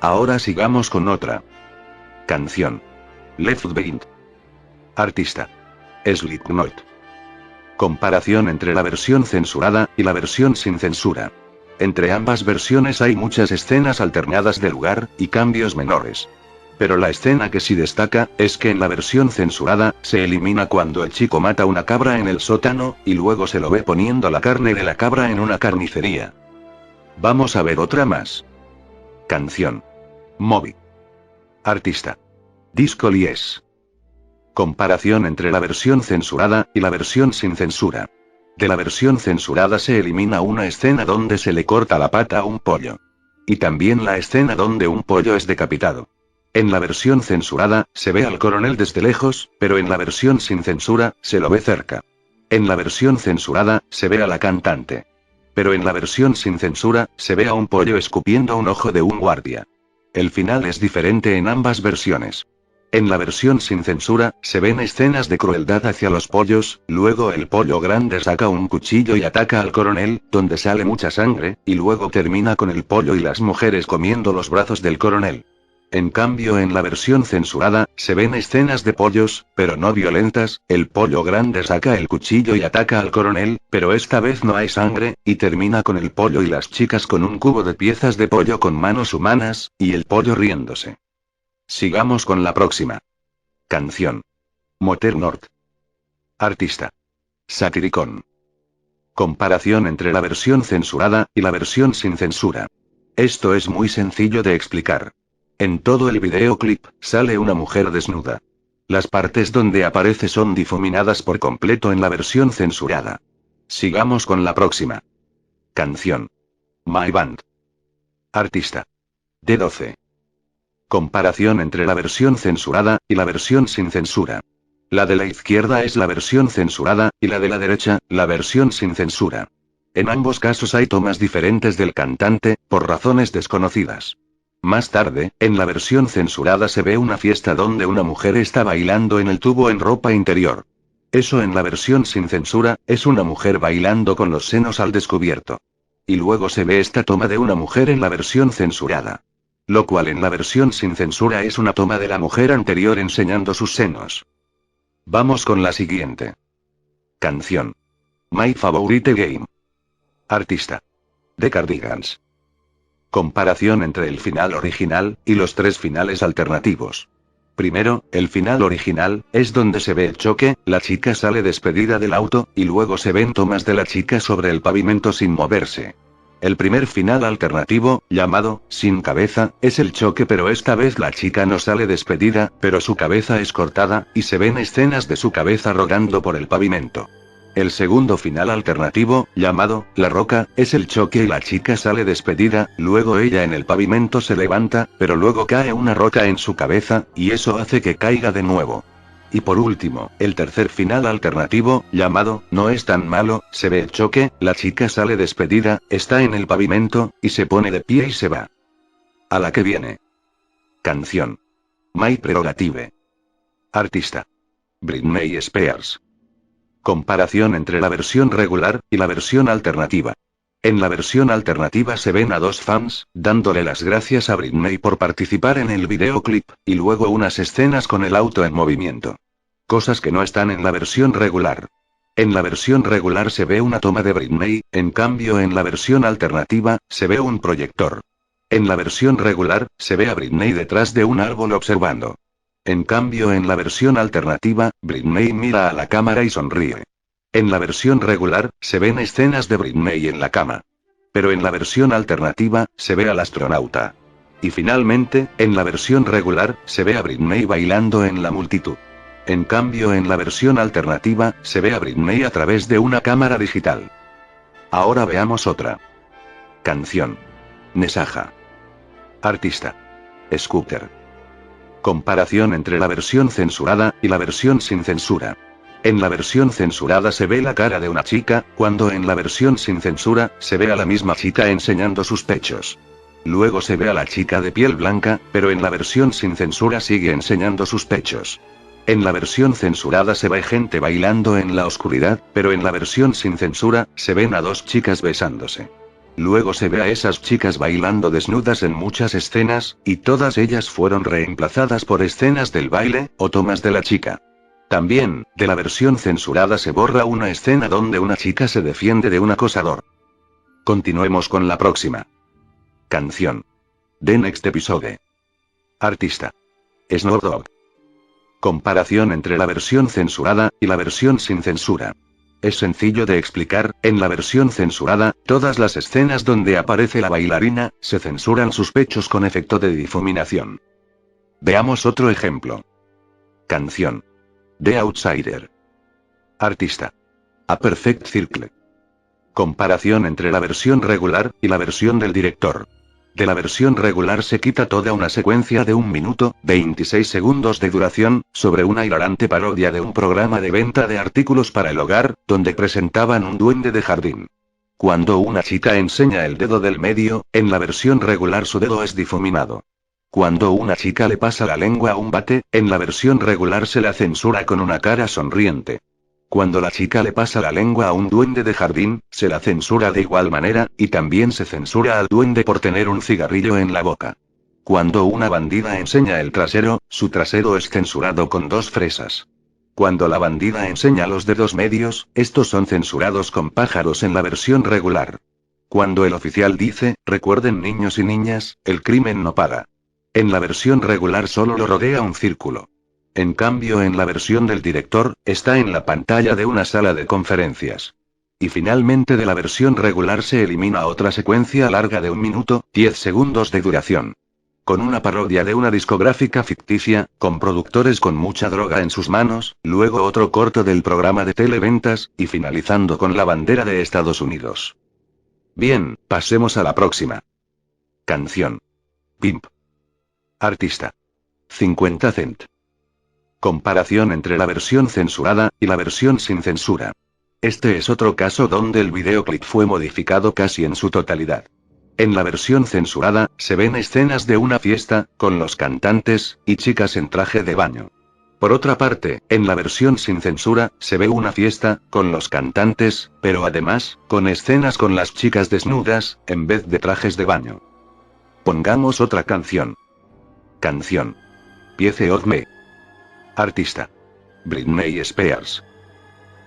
Ahora sigamos con otra canción. Left Behind. Artista: Slipknot. Comparación entre la versión censurada y la versión sin censura. Entre ambas versiones hay muchas escenas alternadas de lugar, y cambios menores. Pero la escena que sí destaca, es que en la versión censurada, se elimina cuando el chico mata una cabra en el sótano, y luego se lo ve poniendo la carne de la cabra en una carnicería. Vamos a ver otra más. Canción. Moby. Artista. Disco Lies. Comparación entre la versión censurada y la versión sin censura. De la versión censurada se elimina una escena donde se le corta la pata a un pollo. Y también la escena donde un pollo es decapitado. En la versión censurada, se ve al coronel desde lejos, pero en la versión sin censura, se lo ve cerca. En la versión censurada, se ve a la cantante. Pero en la versión sin censura, se ve a un pollo escupiendo un ojo de un guardia. El final es diferente en ambas versiones. En la versión sin censura, se ven escenas de crueldad hacia los pollos, luego el pollo grande saca un cuchillo y ataca al coronel, donde sale mucha sangre, y luego termina con el pollo y las mujeres comiendo los brazos del coronel. En cambio en la versión censurada, se ven escenas de pollos, pero no violentas, el pollo grande saca el cuchillo y ataca al coronel, pero esta vez no hay sangre, y termina con el pollo y las chicas con un cubo de piezas de pollo con manos humanas, y el pollo riéndose. Sigamos con la próxima. Canción. Motel North. Artista. Satyricon. Comparación entre la versión censurada y la versión sin censura. Esto es muy sencillo de explicar. En todo el videoclip, sale una mujer desnuda. Las partes donde aparece son difuminadas por completo en la versión censurada. Sigamos con la próxima. Canción. My Band. Artista. D12. Comparación entre la versión censurada y la versión sin censura. La de la izquierda es la versión censurada, y la de la derecha, la versión sin censura. En ambos casos hay tomas diferentes del cantante, por razones desconocidas. Más tarde, en la versión censurada se ve una fiesta donde una mujer está bailando en el tubo en ropa interior. Eso en la versión sin censura, es una mujer bailando con los senos al descubierto. Y luego se ve esta toma de una mujer en la versión censurada. Lo cual en la versión sin censura es una toma de la mujer anterior enseñando sus senos. Vamos con la siguiente. Canción. My Favorite Game. Artista. The Cardigans. Comparación entre el final original y los tres finales alternativos. Primero, el final original, es donde se ve el choque, la chica sale despedida del auto, y luego se ven tomas de la chica sobre el pavimento sin moverse. El primer final alternativo, llamado Sin Cabeza, es el choque, pero esta vez la chica no sale despedida, pero su cabeza es cortada, y se ven escenas de su cabeza rodando por el pavimento. El segundo final alternativo, llamado La Roca, es el choque y la chica sale despedida, luego ella en el pavimento se levanta, pero luego cae una roca en su cabeza, y eso hace que caiga de nuevo. Y por último, el tercer final alternativo, llamado No es tan malo, se ve el choque, la chica sale despedida, está en el pavimento, y se pone de pie y se va. A la que viene. Canción. My Prerogative. Artista. Britney Spears. Comparación entre la versión regular y la versión alternativa. En la versión alternativa se ven a dos fans, dándole las gracias a Britney por participar en el videoclip, y luego unas escenas con el auto en movimiento. Cosas que no están en la versión regular. En la versión regular se ve una toma de Britney, en cambio en la versión alternativa, se ve un proyector. En la versión regular, se ve a Britney detrás de un árbol observando. En cambio en la versión alternativa, Britney mira a la cámara y sonríe. En la versión regular, se ven escenas de Britney en la cama. Pero en la versión alternativa, se ve al astronauta. Y finalmente, en la versión regular, se ve a Britney bailando en la multitud. En cambio en la versión alternativa, se ve a Britney a través de una cámara digital. Ahora veamos otra. Canción. Nesaja. Artista. Scooter. Comparación entre la versión censurada y la versión sin censura. En la versión censurada se ve la cara de una chica, cuando en la versión sin censura, se ve a la misma chica enseñando sus pechos. Luego se ve a la chica de piel blanca, pero en la versión sin censura sigue enseñando sus pechos. En la versión censurada se ve gente bailando en la oscuridad, pero en la versión sin censura, se ven a dos chicas besándose. Luego se ve a esas chicas bailando desnudas en muchas escenas, y todas ellas fueron reemplazadas por escenas del baile, o tomas de la chica. También, de la versión censurada se borra una escena donde una chica se defiende de un acosador. Continuemos con la próxima canción. The Next Episode. Artista: Snoop Dogg. Comparación entre la versión censurada y la versión sin censura. Es sencillo de explicar. En la versión censurada, todas las escenas donde aparece la bailarina, se censuran sus pechos con efecto de difuminación. Veamos otro ejemplo. Canción: The Outsider. Artista: A Perfect Circle. Comparación entre la versión regular y la versión del director. De la versión regular se quita toda una secuencia de 1 minuto, 26 segundos de duración, sobre una hilarante parodia de un programa de venta de artículos para el hogar, donde presentaban un duende de jardín. Cuando una chica enseña el dedo del medio, en la versión regular su dedo es difuminado. Cuando una chica le pasa la lengua a un bate, en la versión regular se la censura con una cara sonriente. Cuando la chica le pasa la lengua a un duende de jardín, se la censura de igual manera, y también se censura al duende por tener un cigarrillo en la boca. Cuando una bandida enseña el trasero, su trasero es censurado con 2 fresas. Cuando la bandida enseña los dedos medios, estos son censurados con pájaros en la versión regular. Cuando el oficial dice, recuerden niños y niñas, el crimen no paga. En la versión regular solo lo rodea un círculo. En cambio, en la versión del director, está en la pantalla de una sala de conferencias. Y finalmente, de la versión regular se elimina otra secuencia larga de 1 minuto, 10 segundos de duración. Con una parodia de una discográfica ficticia, con productores con mucha droga en sus manos, luego otro corto del programa de televentas, y finalizando con la bandera de Estados Unidos. Bien, pasemos a la próxima canción. Pimp. Artista: 50 Cent. Comparación entre la versión censurada y la versión sin censura. Este es otro caso donde el videoclip fue modificado casi en su totalidad. En la versión censurada, se ven escenas de una fiesta, con los cantantes y chicas en traje de baño. Por otra parte, en la versión sin censura, se ve una fiesta, con los cantantes, pero además, con escenas con las chicas desnudas, en vez de trajes de baño. Pongamos otra canción. Canción: Piece of Me. Artista: Britney Spears.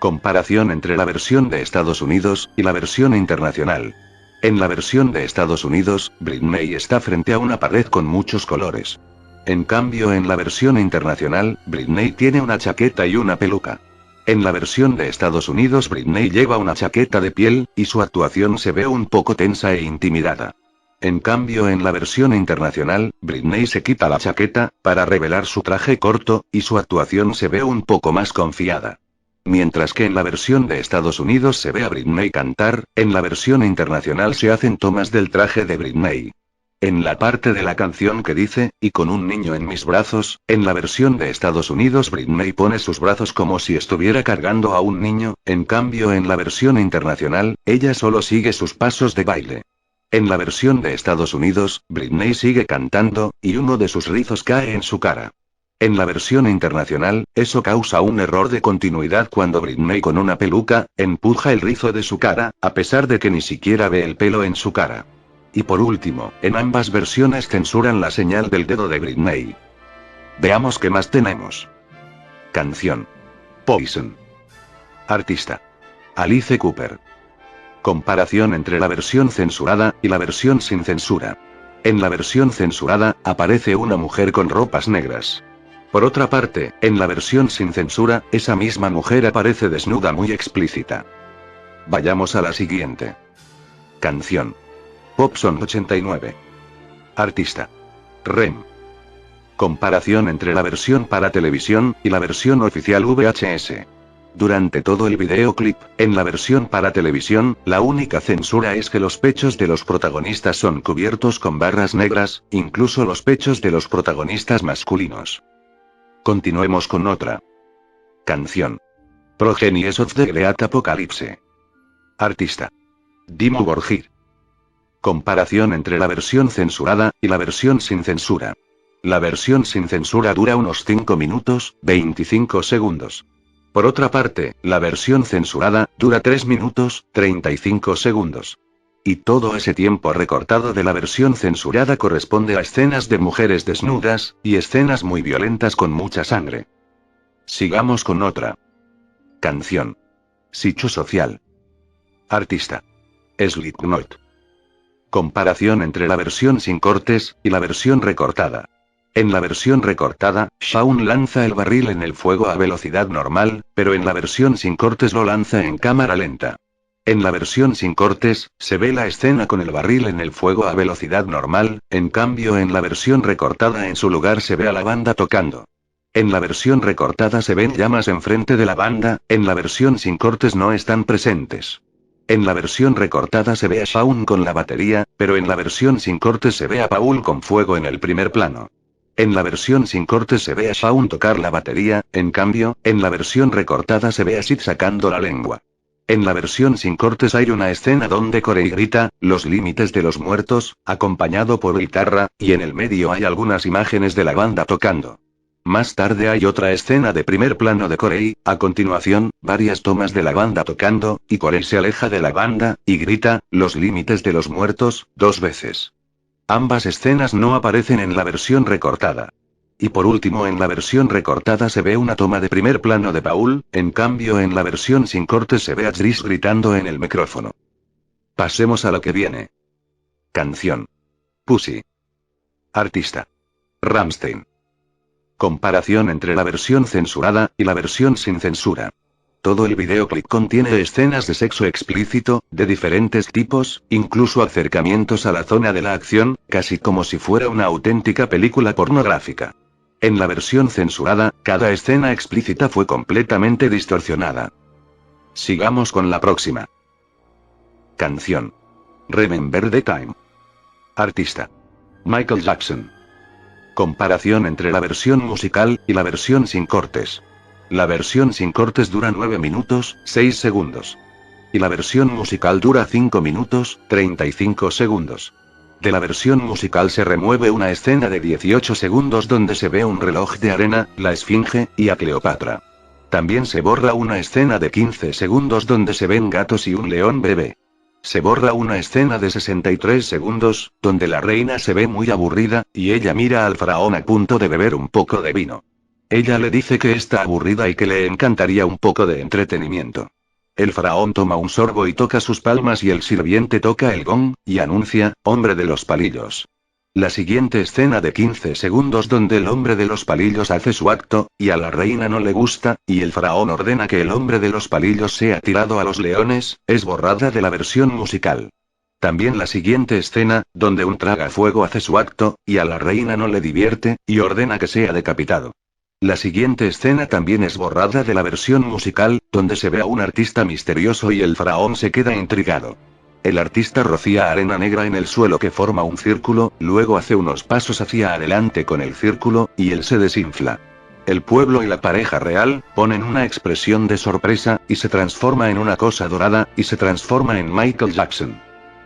Comparación entre la versión de Estados Unidos y la versión internacional. En la versión de Estados Unidos, Britney está frente a una pared con muchos colores. En cambio, en la versión internacional, Britney tiene una chaqueta y una peluca. En la versión de Estados Unidos, Britney lleva una chaqueta de piel, y su actuación se ve un poco tensa e intimidada. En cambio, en la versión internacional, Britney se quita la chaqueta, para revelar su traje corto, y su actuación se ve un poco más confiada. Mientras que en la versión de Estados Unidos se ve a Britney cantar, en la versión internacional se hacen tomas del traje de Britney. En la parte de la canción que dice, y con un niño en mis brazos, en la versión de Estados Unidos Britney pone sus brazos como si estuviera cargando a un niño, en cambio en la versión internacional, ella solo sigue sus pasos de baile. En la versión de Estados Unidos, Britney sigue cantando, y uno de sus rizos cae en su cara. En la versión internacional, eso causa un error de continuidad cuando Britney con una peluca, empuja el rizo de su cara, a pesar de que ni siquiera ve el pelo en su cara. Y por último, en ambas versiones censuran la señal del dedo de Britney. Veamos qué más tenemos. Canción: Poison. Artista: Alice Cooper. Comparación entre la versión censurada y la versión sin censura. En la versión censurada, aparece una mujer con ropas negras. Por otra parte, en la versión sin censura, esa misma mujer aparece desnuda muy explícita. Vayamos a la siguiente canción. Pop Song 89. Artista: Rem. Comparación entre la versión para televisión y la versión oficial VHS. Durante todo el videoclip, en la versión para televisión, la única censura es que los pechos de los protagonistas son cubiertos con barras negras, incluso los pechos de los protagonistas masculinos. Continuemos con otra canción. Progenies of the Great Apocalypse. Artista: Dimmu Borgir. Comparación entre la versión censurada y la versión sin censura. La versión sin censura dura unos 5 minutos, 25 segundos. Por otra parte, la versión censurada dura 3 minutos, 35 segundos. Y todo ese tiempo recortado de la versión censurada corresponde a escenas de mujeres desnudas, y escenas muy violentas con mucha sangre. Sigamos con otra. Canción. Sitio social. Artista. Slipknot. Comparación entre la versión sin cortes y la versión recortada. En la versión recortada, Shaun lanza el barril en el fuego a velocidad normal, pero en la versión sin cortes lo lanza en cámara lenta. En la versión sin cortes, se ve la escena con el barril en el fuego a velocidad normal, en cambio en la versión recortada en su lugar se ve a la banda tocando. En la versión recortada se ven llamas enfrente de la banda, en la versión sin cortes no están presentes. En la versión recortada se ve a Shaun con la batería, pero en la versión sin cortes se ve a Paul con fuego en el primer plano. En la versión sin cortes se ve a Shaun tocar la batería, en cambio, en la versión recortada se ve a Sid sacando la lengua. En la versión sin cortes hay una escena donde Corey grita, "Los límites de los muertos", acompañado por guitarra, y en el medio hay algunas imágenes de la banda tocando. Más tarde hay otra escena de primer plano de Corey, a continuación, varias tomas de la banda tocando, y Corey se aleja de la banda, y grita, "Los límites de los muertos", 2 veces. Ambas escenas no aparecen en la versión recortada. Y por último en la versión recortada se ve una toma de primer plano de Paul, en cambio en la versión sin cortes se ve a Chris gritando en el micrófono. Pasemos a lo que viene. Canción. Pussy. Artista. Rammstein. Comparación entre la versión censurada y la versión sin censura. Todo el videoclip contiene escenas de sexo explícito, de diferentes tipos, incluso acercamientos a la zona de la acción, casi como si fuera una auténtica película pornográfica. En la versión censurada, cada escena explícita fue completamente distorsionada. Sigamos con la próxima. Canción. Remember the Time. Artista. Michael Jackson. Comparación entre la versión musical y la versión sin cortes. La versión sin cortes dura 9 minutos, 6 segundos. Y la versión musical dura 5 minutos, 35 segundos. De la versión musical se remueve una escena de 18 segundos donde se ve un reloj de arena, la Esfinge, y a Cleopatra. También se borra una escena de 15 segundos donde se ven gatos y un león bebé. Se borra una escena de 63 segundos, donde la reina se ve muy aburrida, y ella mira al faraón a punto de beber un poco de vino. Ella le dice que está aburrida y que le encantaría un poco de entretenimiento. El faraón toma un sorbo y toca sus palmas y el sirviente toca el gong, y anuncia, "Hombre de los palillos". La siguiente escena de 15 segundos donde el hombre de los palillos hace su acto, y a la reina no le gusta, y el faraón ordena que el hombre de los palillos sea tirado a los leones, es borrada de la versión musical. También la siguiente escena, donde un tragafuego hace su acto, y a la reina no le divierte, y ordena que sea decapitado. La siguiente escena también es borrada de la versión musical, donde se ve a un artista misterioso y el faraón se queda intrigado. El artista rocía arena negra en el suelo que forma un círculo, luego hace unos pasos hacia adelante con el círculo, y él se desinfla. El pueblo y la pareja real ponen una expresión de sorpresa, y se transforma en una cosa dorada, y se transforma en Michael Jackson.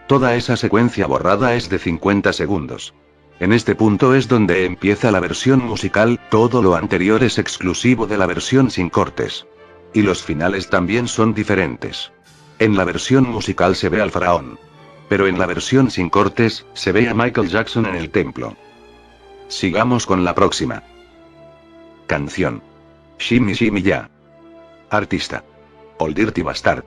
Toda esa secuencia borrada es de 50 segundos. En este punto es donde empieza la versión musical, todo lo anterior es exclusivo de la versión sin cortes. Y los finales también son diferentes. En la versión musical se ve al faraón. Pero en la versión sin cortes, se ve a Michael Jackson en el templo. Sigamos con la próxima. Canción. Shimmy Shimmy Ya. Artista. Old Dirty Bastard.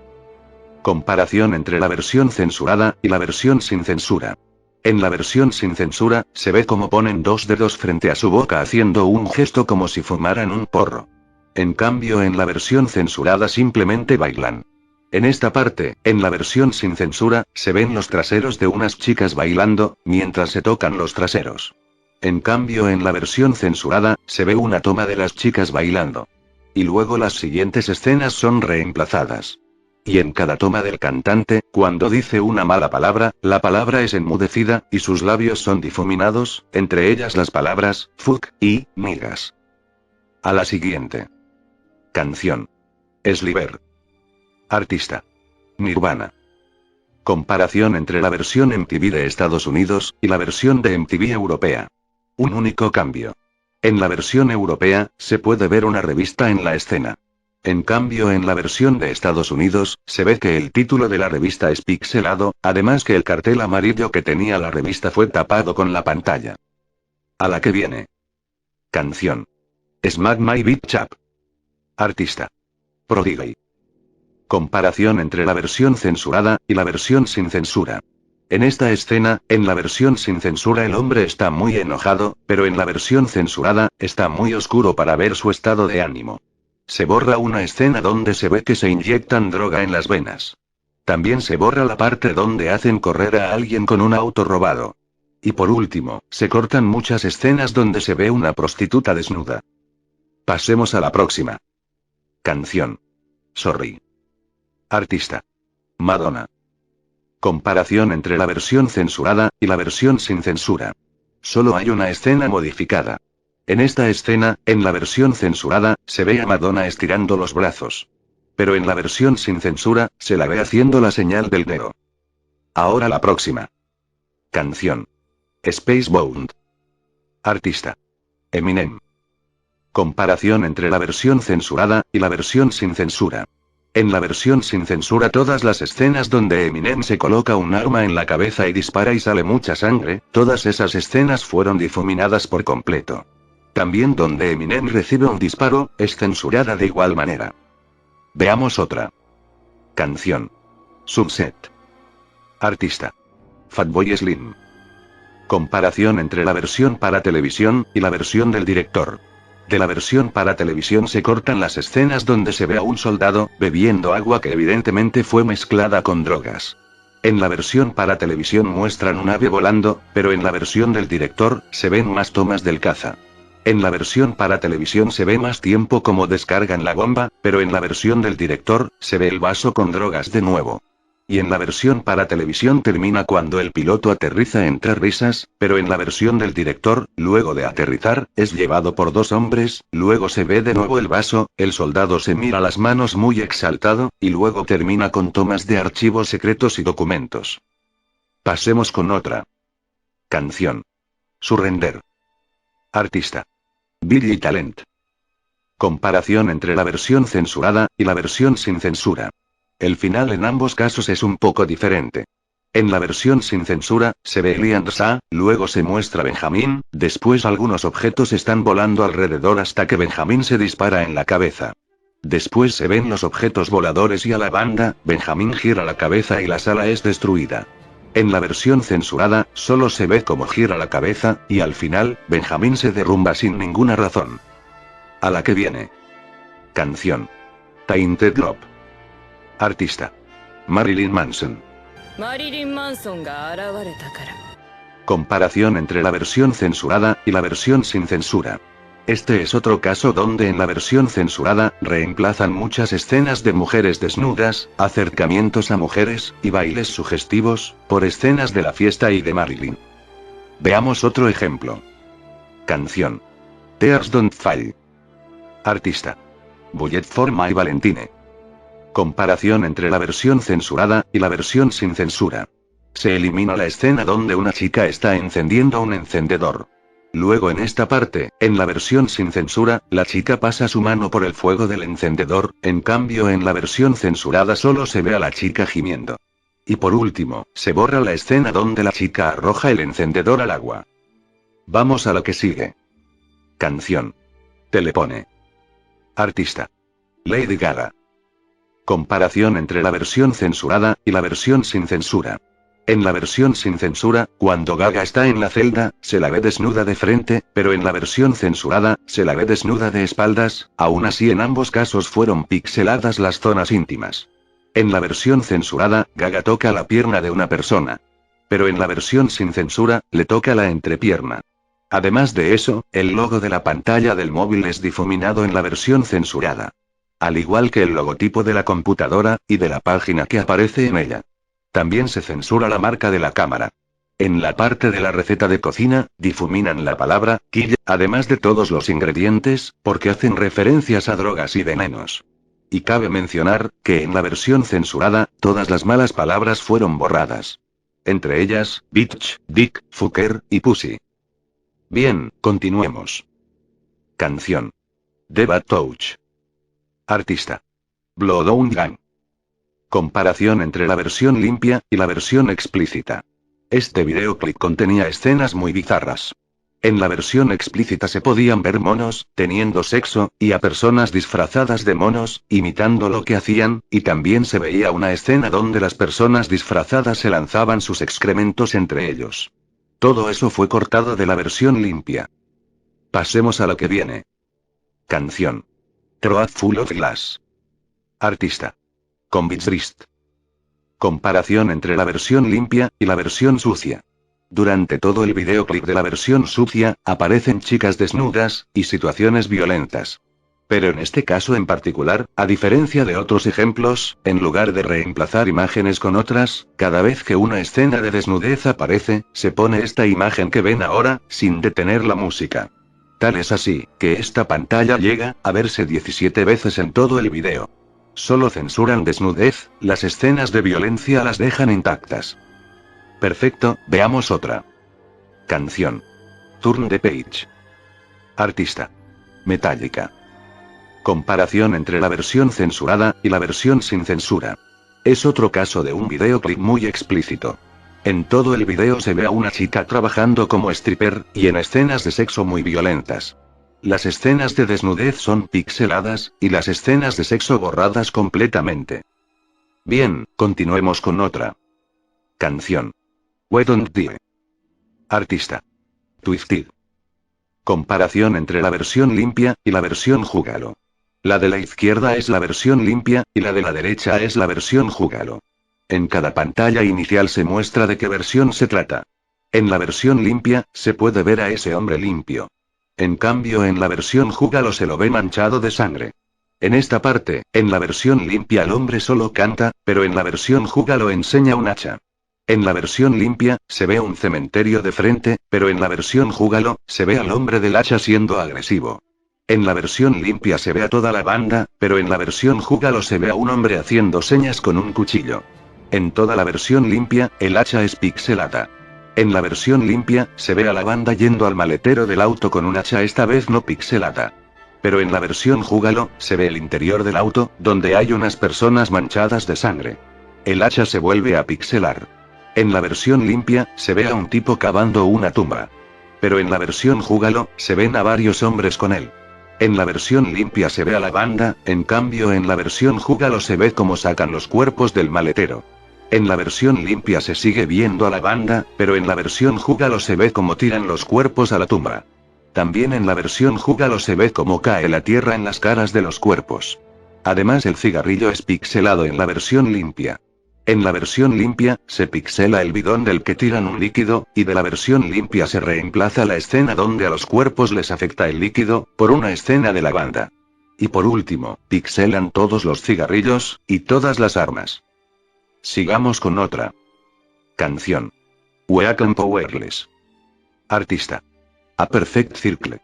Comparación entre la versión censurada y la versión sin censura. En la versión sin censura, se ve cómo ponen 2 dedos frente a su boca haciendo un gesto como si fumaran un porro. En cambio en la versión censurada simplemente bailan. En esta parte, en la versión sin censura, se ven los traseros de unas chicas bailando, mientras se tocan los traseros. En cambio en la versión censurada, se ve una toma de las chicas bailando. Y luego las siguientes escenas son reemplazadas. Y en cada toma del cantante, cuando dice una mala palabra, la palabra es enmudecida, y sus labios son difuminados, entre ellas las palabras, fuck, y, niggas. A la siguiente. Canción. Sliver. Artista. Nirvana. Comparación entre la versión MTV de Estados Unidos, y la versión de MTV europea. Un único cambio. En la versión europea, se puede ver una revista en la escena. En cambio en la versión de Estados Unidos, se ve que el título de la revista es pixelado, además que el cartel amarillo que tenía la revista fue tapado con la pantalla. A la que viene. Canción. Smack My Bitch Up. Artista. Prodigy. Comparación entre la versión censurada y la versión sin censura. En esta escena, en la versión sin censura el hombre está muy enojado, pero en la versión censurada, está muy oscuro para ver su estado de ánimo. Se borra una escena donde se ve que se inyectan droga en las venas. También se borra la parte donde hacen correr a alguien con un auto robado. Y por último, se cortan muchas escenas donde se ve una prostituta desnuda. Pasemos a la próxima. Canción. Sorry. Artista. Madonna. Comparación entre la versión censurada y la versión sin censura. Solo hay una escena modificada. En esta escena, en la versión censurada, se ve a Madonna estirando los brazos. Pero en la versión sin censura, se la ve haciendo la señal del dedo. Ahora la próxima. Canción. Spacebound. Artista. Eminem. Comparación entre la versión censurada y la versión sin censura. En la versión sin censura todas las escenas donde Eminem se coloca un arma en la cabeza y dispara y sale mucha sangre, todas esas escenas fueron difuminadas por completo. También donde Eminem recibe un disparo, es censurada de igual manera. Veamos otra. Canción. Sunset. Artista. Fatboy Slim. Comparación entre la versión para televisión y la versión del director. De la versión para televisión se cortan las escenas donde se ve a un soldado bebiendo agua que evidentemente fue mezclada con drogas. En la versión para televisión muestran un ave volando, pero en la versión del director, se ven más tomas del caza. En la versión para televisión se ve más tiempo como descargan la bomba, pero en la versión del director, se ve el vaso con drogas de nuevo. Y en la versión para televisión termina cuando el piloto aterriza entre risas, pero en la versión del director, luego de aterrizar, es llevado por dos hombres, luego se ve de nuevo el vaso, el soldado se mira las manos muy exaltado, y luego termina con tomas de archivos secretos y documentos. Pasemos con otra. Canción. Surrender. Artista. Billy Talent. Comparación entre la versión censurada y la versión sin censura. El final en ambos casos es un poco diferente. En la versión sin censura, se ve Eli and Sa, luego se muestra Benjamín, después algunos objetos están volando alrededor hasta que Benjamín se dispara en la cabeza. Después se ven los objetos voladores y a la banda, Benjamín gira la cabeza y la sala es destruida. En la versión censurada, solo se ve cómo gira la cabeza, y al final, Benjamín se derrumba sin ninguna razón. A la que viene. Canción. Tainted Love. Artista. Marilyn Manson. Comparación entre la versión censurada y la versión sin censura. Este es otro caso donde en la versión censurada, reemplazan muchas escenas de mujeres desnudas, acercamientos a mujeres, y bailes sugestivos, por escenas de la fiesta y de Marilyn. Veamos otro ejemplo. Canción. Tears Don't Fall. Artista. Bullet for My Valentine. Comparación entre la versión censurada y la versión sin censura. Se elimina la escena donde una chica está encendiendo un encendedor. Luego en esta parte, en la versión sin censura, la chica pasa su mano por el fuego del encendedor, en cambio en la versión censurada solo se ve a la chica gimiendo. Y por último, se borra la escena donde la chica arroja el encendedor al agua. Vamos a la que sigue. Canción. Telepone. Artista. Lady Gaga. Comparación entre la versión censurada y la versión sin censura. En la versión sin censura, cuando Gaga está en la celda, se la ve desnuda de frente, pero en la versión censurada, se la ve desnuda de espaldas, aún así en ambos casos fueron pixeladas las zonas íntimas. En la versión censurada, Gaga toca la pierna de una persona. Pero en la versión sin censura, le toca la entrepierna. Además de eso, el logo de la pantalla del móvil es difuminado en la versión censurada. Al igual que el logotipo de la computadora, y de la página que aparece en ella. También se censura la marca de la cámara. En la parte de la receta de cocina, difuminan la palabra kill, además de todos los ingredientes, porque hacen referencias a drogas y venenos. Y cabe mencionar, que en la versión censurada, todas las malas palabras fueron borradas. Entre ellas, bitch, dick, fucker, y pussy. Bien, continuemos. Canción. The Bad Touch. Artista. Bloodhound Gang. Comparación entre la versión limpia y la versión explícita. Este videoclip contenía escenas muy bizarras. En la versión explícita se podían ver monos, teniendo sexo, y a personas disfrazadas de monos, imitando lo que hacían, y también se veía una escena donde las personas disfrazadas se lanzaban sus excrementos entre ellos. Todo eso fue cortado de la versión limpia. Pasemos a lo que viene. Canción. Throat Full of Glass. Artista. Convict. Comparación entre la versión limpia y la versión sucia. Durante todo el videoclip de la versión sucia, aparecen chicas desnudas, y situaciones violentas. Pero en este caso en particular, a diferencia de otros ejemplos, en lugar de reemplazar imágenes con otras, cada vez que una escena de desnudez aparece, se pone esta imagen que ven ahora, sin detener la música. Tal es así, que esta pantalla llega a verse 17 veces en todo el video. Solo censuran desnudez, las escenas de violencia las dejan intactas. Perfecto, veamos otra. Canción. Turn the Page. Artista. Metallica. Comparación entre la versión censurada y la versión sin censura. Es otro caso de un videoclip muy explícito. En todo el video se ve a una chica trabajando como stripper, y en escenas de sexo muy violentas. Las escenas de desnudez son pixeladas, y las escenas de sexo borradas completamente. Bien, continuemos con otra. Canción. We Don't Die. Artista. Twisted. Comparación entre la versión limpia y la versión júgalo. La de la izquierda es la versión limpia, y la de la derecha es la versión júgalo. En cada pantalla inicial se muestra de qué versión se trata. En la versión limpia, se puede ver a ese hombre limpio. En cambio en la versión júgalo se lo ve manchado de sangre. En esta parte, en la versión limpia el hombre solo canta, pero en la versión júgalo enseña un hacha. En la versión limpia, se ve un cementerio de frente, pero en la versión júgalo, se ve al hombre del hacha siendo agresivo. En la versión limpia se ve a toda la banda, pero en la versión júgalo se ve a un hombre haciendo señas con un cuchillo. En toda la versión limpia, el hacha es pixelada. En la versión limpia, se ve a la banda yendo al maletero del auto con un hacha esta vez no pixelada. Pero en la versión júgalo, se ve el interior del auto, donde hay unas personas manchadas de sangre. El hacha se vuelve a pixelar. En la versión limpia, se ve a un tipo cavando una tumba. Pero en la versión júgalo, se ven a varios hombres con él. En la versión limpia se ve a la banda, en cambio en la versión júgalo se ve cómo sacan los cuerpos del maletero. En la versión limpia se sigue viendo a la banda, pero en la versión júgalo se ve cómo tiran los cuerpos a la tumba. También en la versión júgalo se ve cómo cae la tierra en las caras de los cuerpos. Además el cigarrillo es pixelado en la versión limpia. En la versión limpia, se pixela el bidón del que tiran un líquido, y de la versión limpia se reemplaza la escena donde a los cuerpos les afecta el líquido, por una escena de la banda. Y por último, pixelan todos los cigarrillos, y todas las armas. Sigamos con otra. Canción. Weekend Powerless. Artista. A Perfect Circle.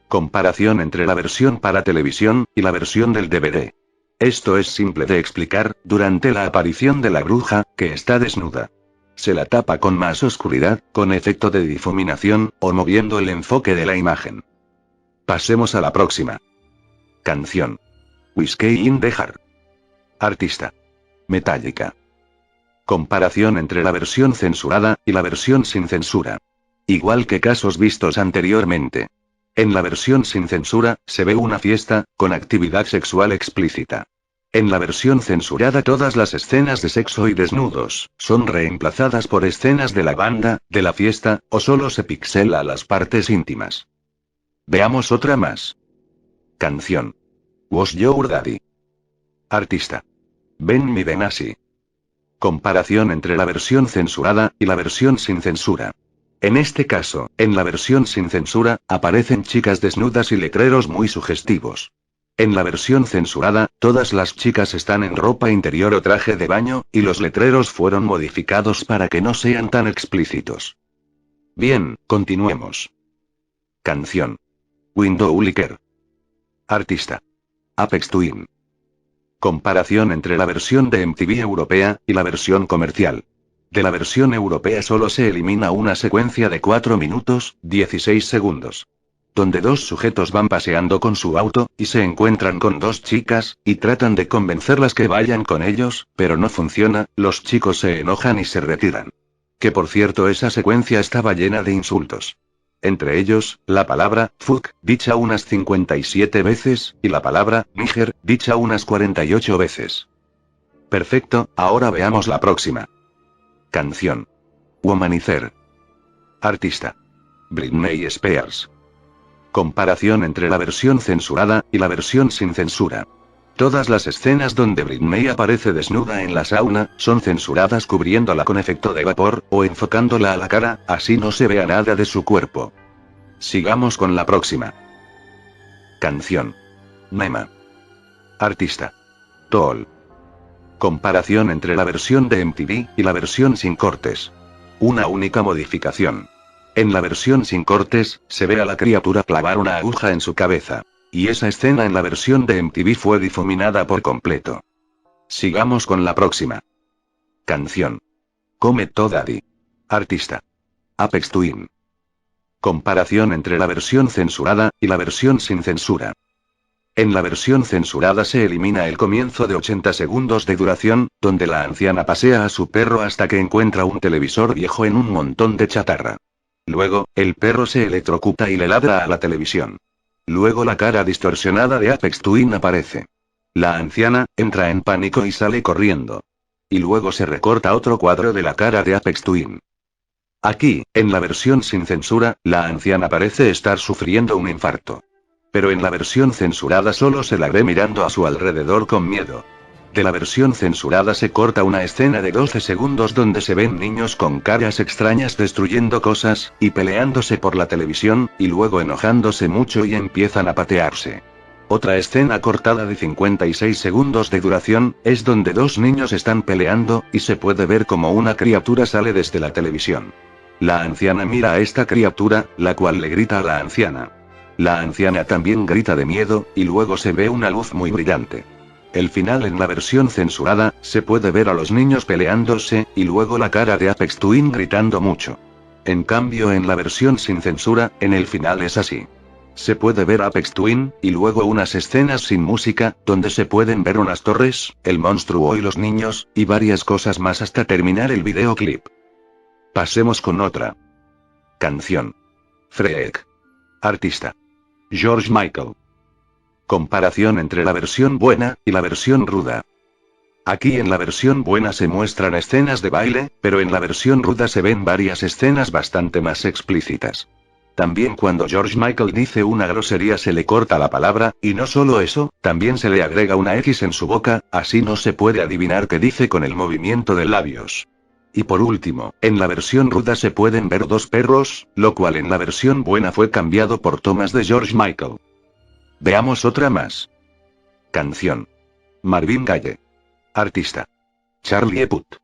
Comparación entre la versión para televisión, y la versión del DVD. Esto es simple de explicar, durante la aparición de la bruja, que está desnuda. Se la tapa con más oscuridad, con efecto de difuminación, o moviendo el enfoque de la imagen. Pasemos a la próxima. Canción. Whiskey in the Jar. Artista. Metallica. Comparación entre la versión censurada, y la versión sin censura. Igual que casos vistos anteriormente. En la versión sin censura, se ve una fiesta, con actividad sexual explícita. En la versión censurada todas las escenas de sexo y desnudos, son reemplazadas por escenas de la banda, de la fiesta, o solo se pixela las partes íntimas. Veamos otra más. Canción. Was Your Daddy. Artista. Ben Benassi. Comparación entre la versión censurada, y la versión sin censura. En este caso, en la versión sin censura, aparecen chicas desnudas y letreros muy sugestivos. En la versión censurada, todas las chicas están en ropa interior o traje de baño, y los letreros fueron modificados para que no sean tan explícitos. Bien, continuemos. Canción. Window Licker. Artista. Aphex Twin. Comparación entre la versión de MTV europea, y la versión comercial. De la versión europea solo se elimina una secuencia de 4 minutos, 16 segundos. Donde dos sujetos van paseando con su auto, y se encuentran con dos chicas, y tratan de convencerlas que vayan con ellos, pero no funciona, los chicos se enojan y se retiran. Que por cierto esa secuencia estaba llena de insultos. Entre ellos, la palabra fuck, dicha unas 57 veces, y la palabra níger, dicha unas 48 veces. Perfecto, ahora veamos la próxima. Canción. Womanizer. Artista. Britney Spears. Comparación entre la versión censurada y la versión sin censura. Todas las escenas donde Britney aparece desnuda en la sauna, son censuradas cubriéndola con efecto de vapor, o enfocándola a la cara, así no se vea nada de su cuerpo. Sigamos con la próxima. Canción. Nema. Artista. Tool. Comparación entre la versión de MTV y la versión sin cortes. Una única modificación. En la versión sin cortes, se ve a la criatura clavar una aguja en su cabeza. Y esa escena en la versión de MTV fue difuminada por completo. Sigamos con la próxima. Canción. Come Daddy. Artista. Aphex Twin. Comparación entre la versión censurada y la versión sin censura. En la versión censurada se elimina el comienzo de 80 segundos de duración, donde la anciana pasea a su perro hasta que encuentra un televisor viejo en un montón de chatarra. Luego, el perro se electrocuta y le ladra a la televisión. Luego la cara distorsionada de Aphex Twin aparece. La anciana entra en pánico y sale corriendo. Y luego se recorta otro cuadro de la cara de Aphex Twin. Aquí, en la versión sin censura, la anciana parece estar sufriendo un infarto. Pero en la versión censurada solo se la ve mirando a su alrededor con miedo. De la versión censurada se corta una escena de 12 segundos donde se ven niños con caras extrañas destruyendo cosas, y peleándose por la televisión, y luego enojándose mucho y empiezan a patearse. Otra escena cortada de 56 segundos de duración, es donde dos niños están peleando, y se puede ver como una criatura sale desde la televisión. La anciana mira a esta criatura, la cual le grita a la anciana. La anciana también grita de miedo, y luego se ve una luz muy brillante. El final en la versión censurada, se puede ver a los niños peleándose, y luego la cara de Aphex Twin gritando mucho. En cambio en la versión sin censura, en el final es así. Se puede ver a Aphex Twin, y luego unas escenas sin música, donde se pueden ver unas torres, el monstruo y los niños, y varias cosas más hasta terminar el videoclip. Pasemos con otra. Canción. Freak. Artista. George Michael. Comparación entre la versión buena y la versión ruda. Aquí en la versión buena se muestran escenas de baile, pero en la versión ruda se ven varias escenas bastante más explícitas. También cuando George Michael dice una grosería se le corta la palabra, y no solo eso, también se le agrega una X en su boca, así no se puede adivinar qué dice con el movimiento de labios. Y por último, en la versión ruda se pueden ver dos perros, lo cual en la versión buena fue cambiado por tomas de George Michael. Veamos otra más. Canción. Marvin Gaye. Artista. Charlie Puth.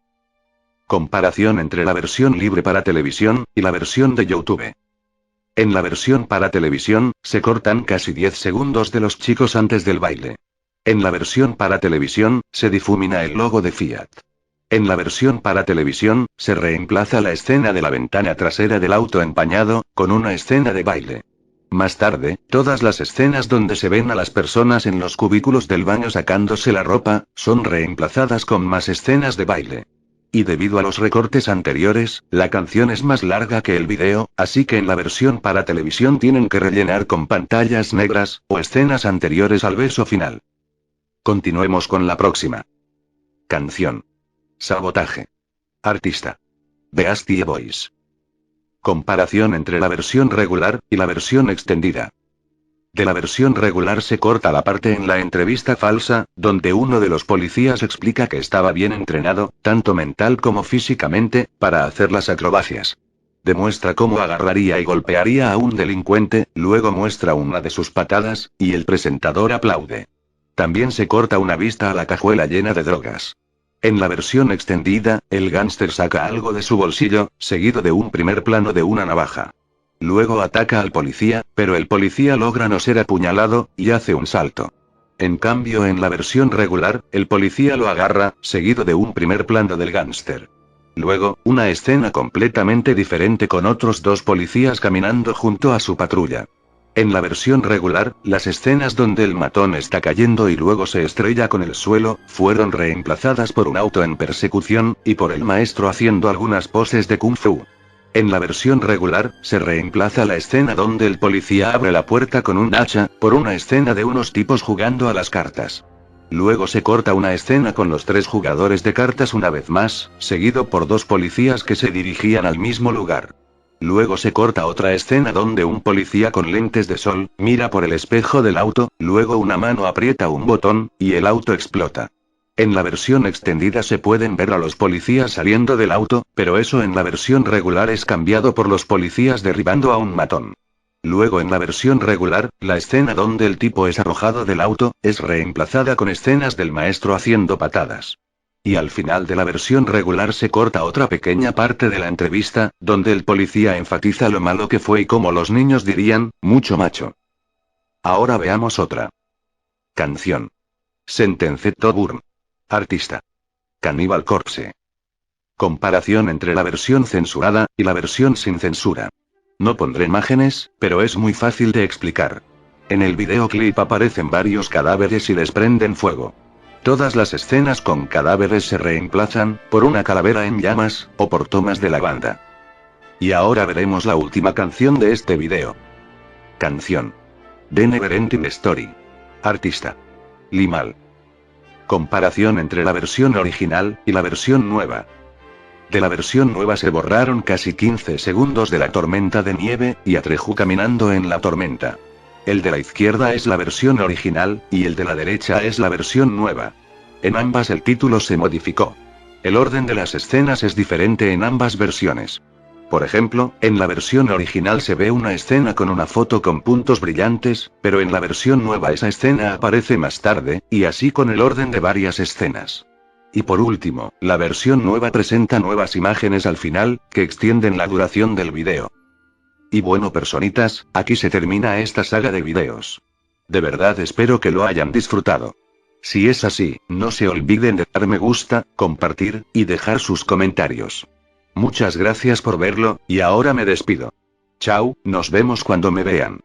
Comparación entre la versión libre para televisión y la versión de YouTube. En la versión para televisión, se cortan casi 10 segundos de los chicos antes del baile. En la versión para televisión, se difumina el logo de Fiat. En la versión para televisión, se reemplaza la escena de la ventana trasera del auto empañado, con una escena de baile. Más tarde, todas las escenas donde se ven a las personas en los cubículos del baño sacándose la ropa, son reemplazadas con más escenas de baile. Y debido a los recortes anteriores, la canción es más larga que el video, así que en la versión para televisión tienen que rellenar con pantallas negras, o escenas anteriores al beso final. Continuemos con la próxima. Canción. Sabotaje. Artista. Beastie Boys. Comparación entre la versión regular y la versión extendida. De la versión regular se corta la parte en la entrevista falsa, donde uno de los policías explica que estaba bien entrenado, tanto mental como físicamente, para hacer las acrobacias. Demuestra cómo agarraría y golpearía a un delincuente, luego muestra una de sus patadas, y el presentador aplaude. También se corta una vista a la cajuela llena de drogas. En la versión extendida, el gángster saca algo de su bolsillo, seguido de un primer plano de una navaja. Luego ataca al policía, pero el policía logra no ser apuñalado, y hace un salto. En cambio en la versión regular, el policía lo agarra, seguido de un primer plano del gángster. Luego, una escena completamente diferente con otros dos policías caminando junto a su patrulla. En la versión regular, las escenas donde el matón está cayendo y luego se estrella con el suelo, fueron reemplazadas por un auto en persecución, y por el maestro haciendo algunas poses de kung fu. En la versión regular, se reemplaza la escena donde el policía abre la puerta con un hacha, por una escena de unos tipos jugando a las cartas. Luego se corta una escena con los 3 jugadores de cartas una vez más, seguido por 2 policías que se dirigían al mismo lugar. Luego se corta otra escena donde un policía con lentes de sol, mira por el espejo del auto, luego una mano aprieta un botón, y el auto explota. En la versión extendida se pueden ver a los policías saliendo del auto, pero eso en la versión regular es cambiado por los policías derribando a un matón. Luego en la versión regular, la escena donde el tipo es arrojado del auto, es reemplazada con escenas del maestro haciendo patadas. Y al final de la versión regular se corta otra pequeña parte de la entrevista, donde el policía enfatiza lo malo que fue y como los niños dirían, mucho macho. Ahora veamos otra. Canción. Sentence to Burn. Artista. Cannibal Corpse. Comparación entre la versión censurada y la versión sin censura. No pondré imágenes, pero es muy fácil de explicar. En el videoclip aparecen varios cadáveres y les prenden fuego. Todas las escenas con cadáveres se reemplazan por una calavera en llamas, o por tomas de la banda. Y ahora veremos la última canción de este video. Canción. The Neverending Story. Artista. Limahl. Comparación entre la versión original y la versión nueva. De la versión nueva se borraron casi 15 segundos de la tormenta de nieve, y a Treju caminando en la tormenta. El de la izquierda es la versión original, y el de la derecha es la versión nueva. En ambas el título se modificó. El orden de las escenas es diferente en ambas versiones. Por ejemplo, en la versión original se ve una escena con una foto con puntos brillantes, pero en la versión nueva esa escena aparece más tarde, y así con el orden de varias escenas. Y por último, la versión nueva presenta nuevas imágenes al final, que extienden la duración del video. Y bueno personitas, aquí se termina esta saga de videos. De verdad espero que lo hayan disfrutado. Si es así, no se olviden de dar me gusta, compartir, y dejar sus comentarios. Muchas gracias por verlo, y ahora me despido. Chao, nos vemos cuando me vean.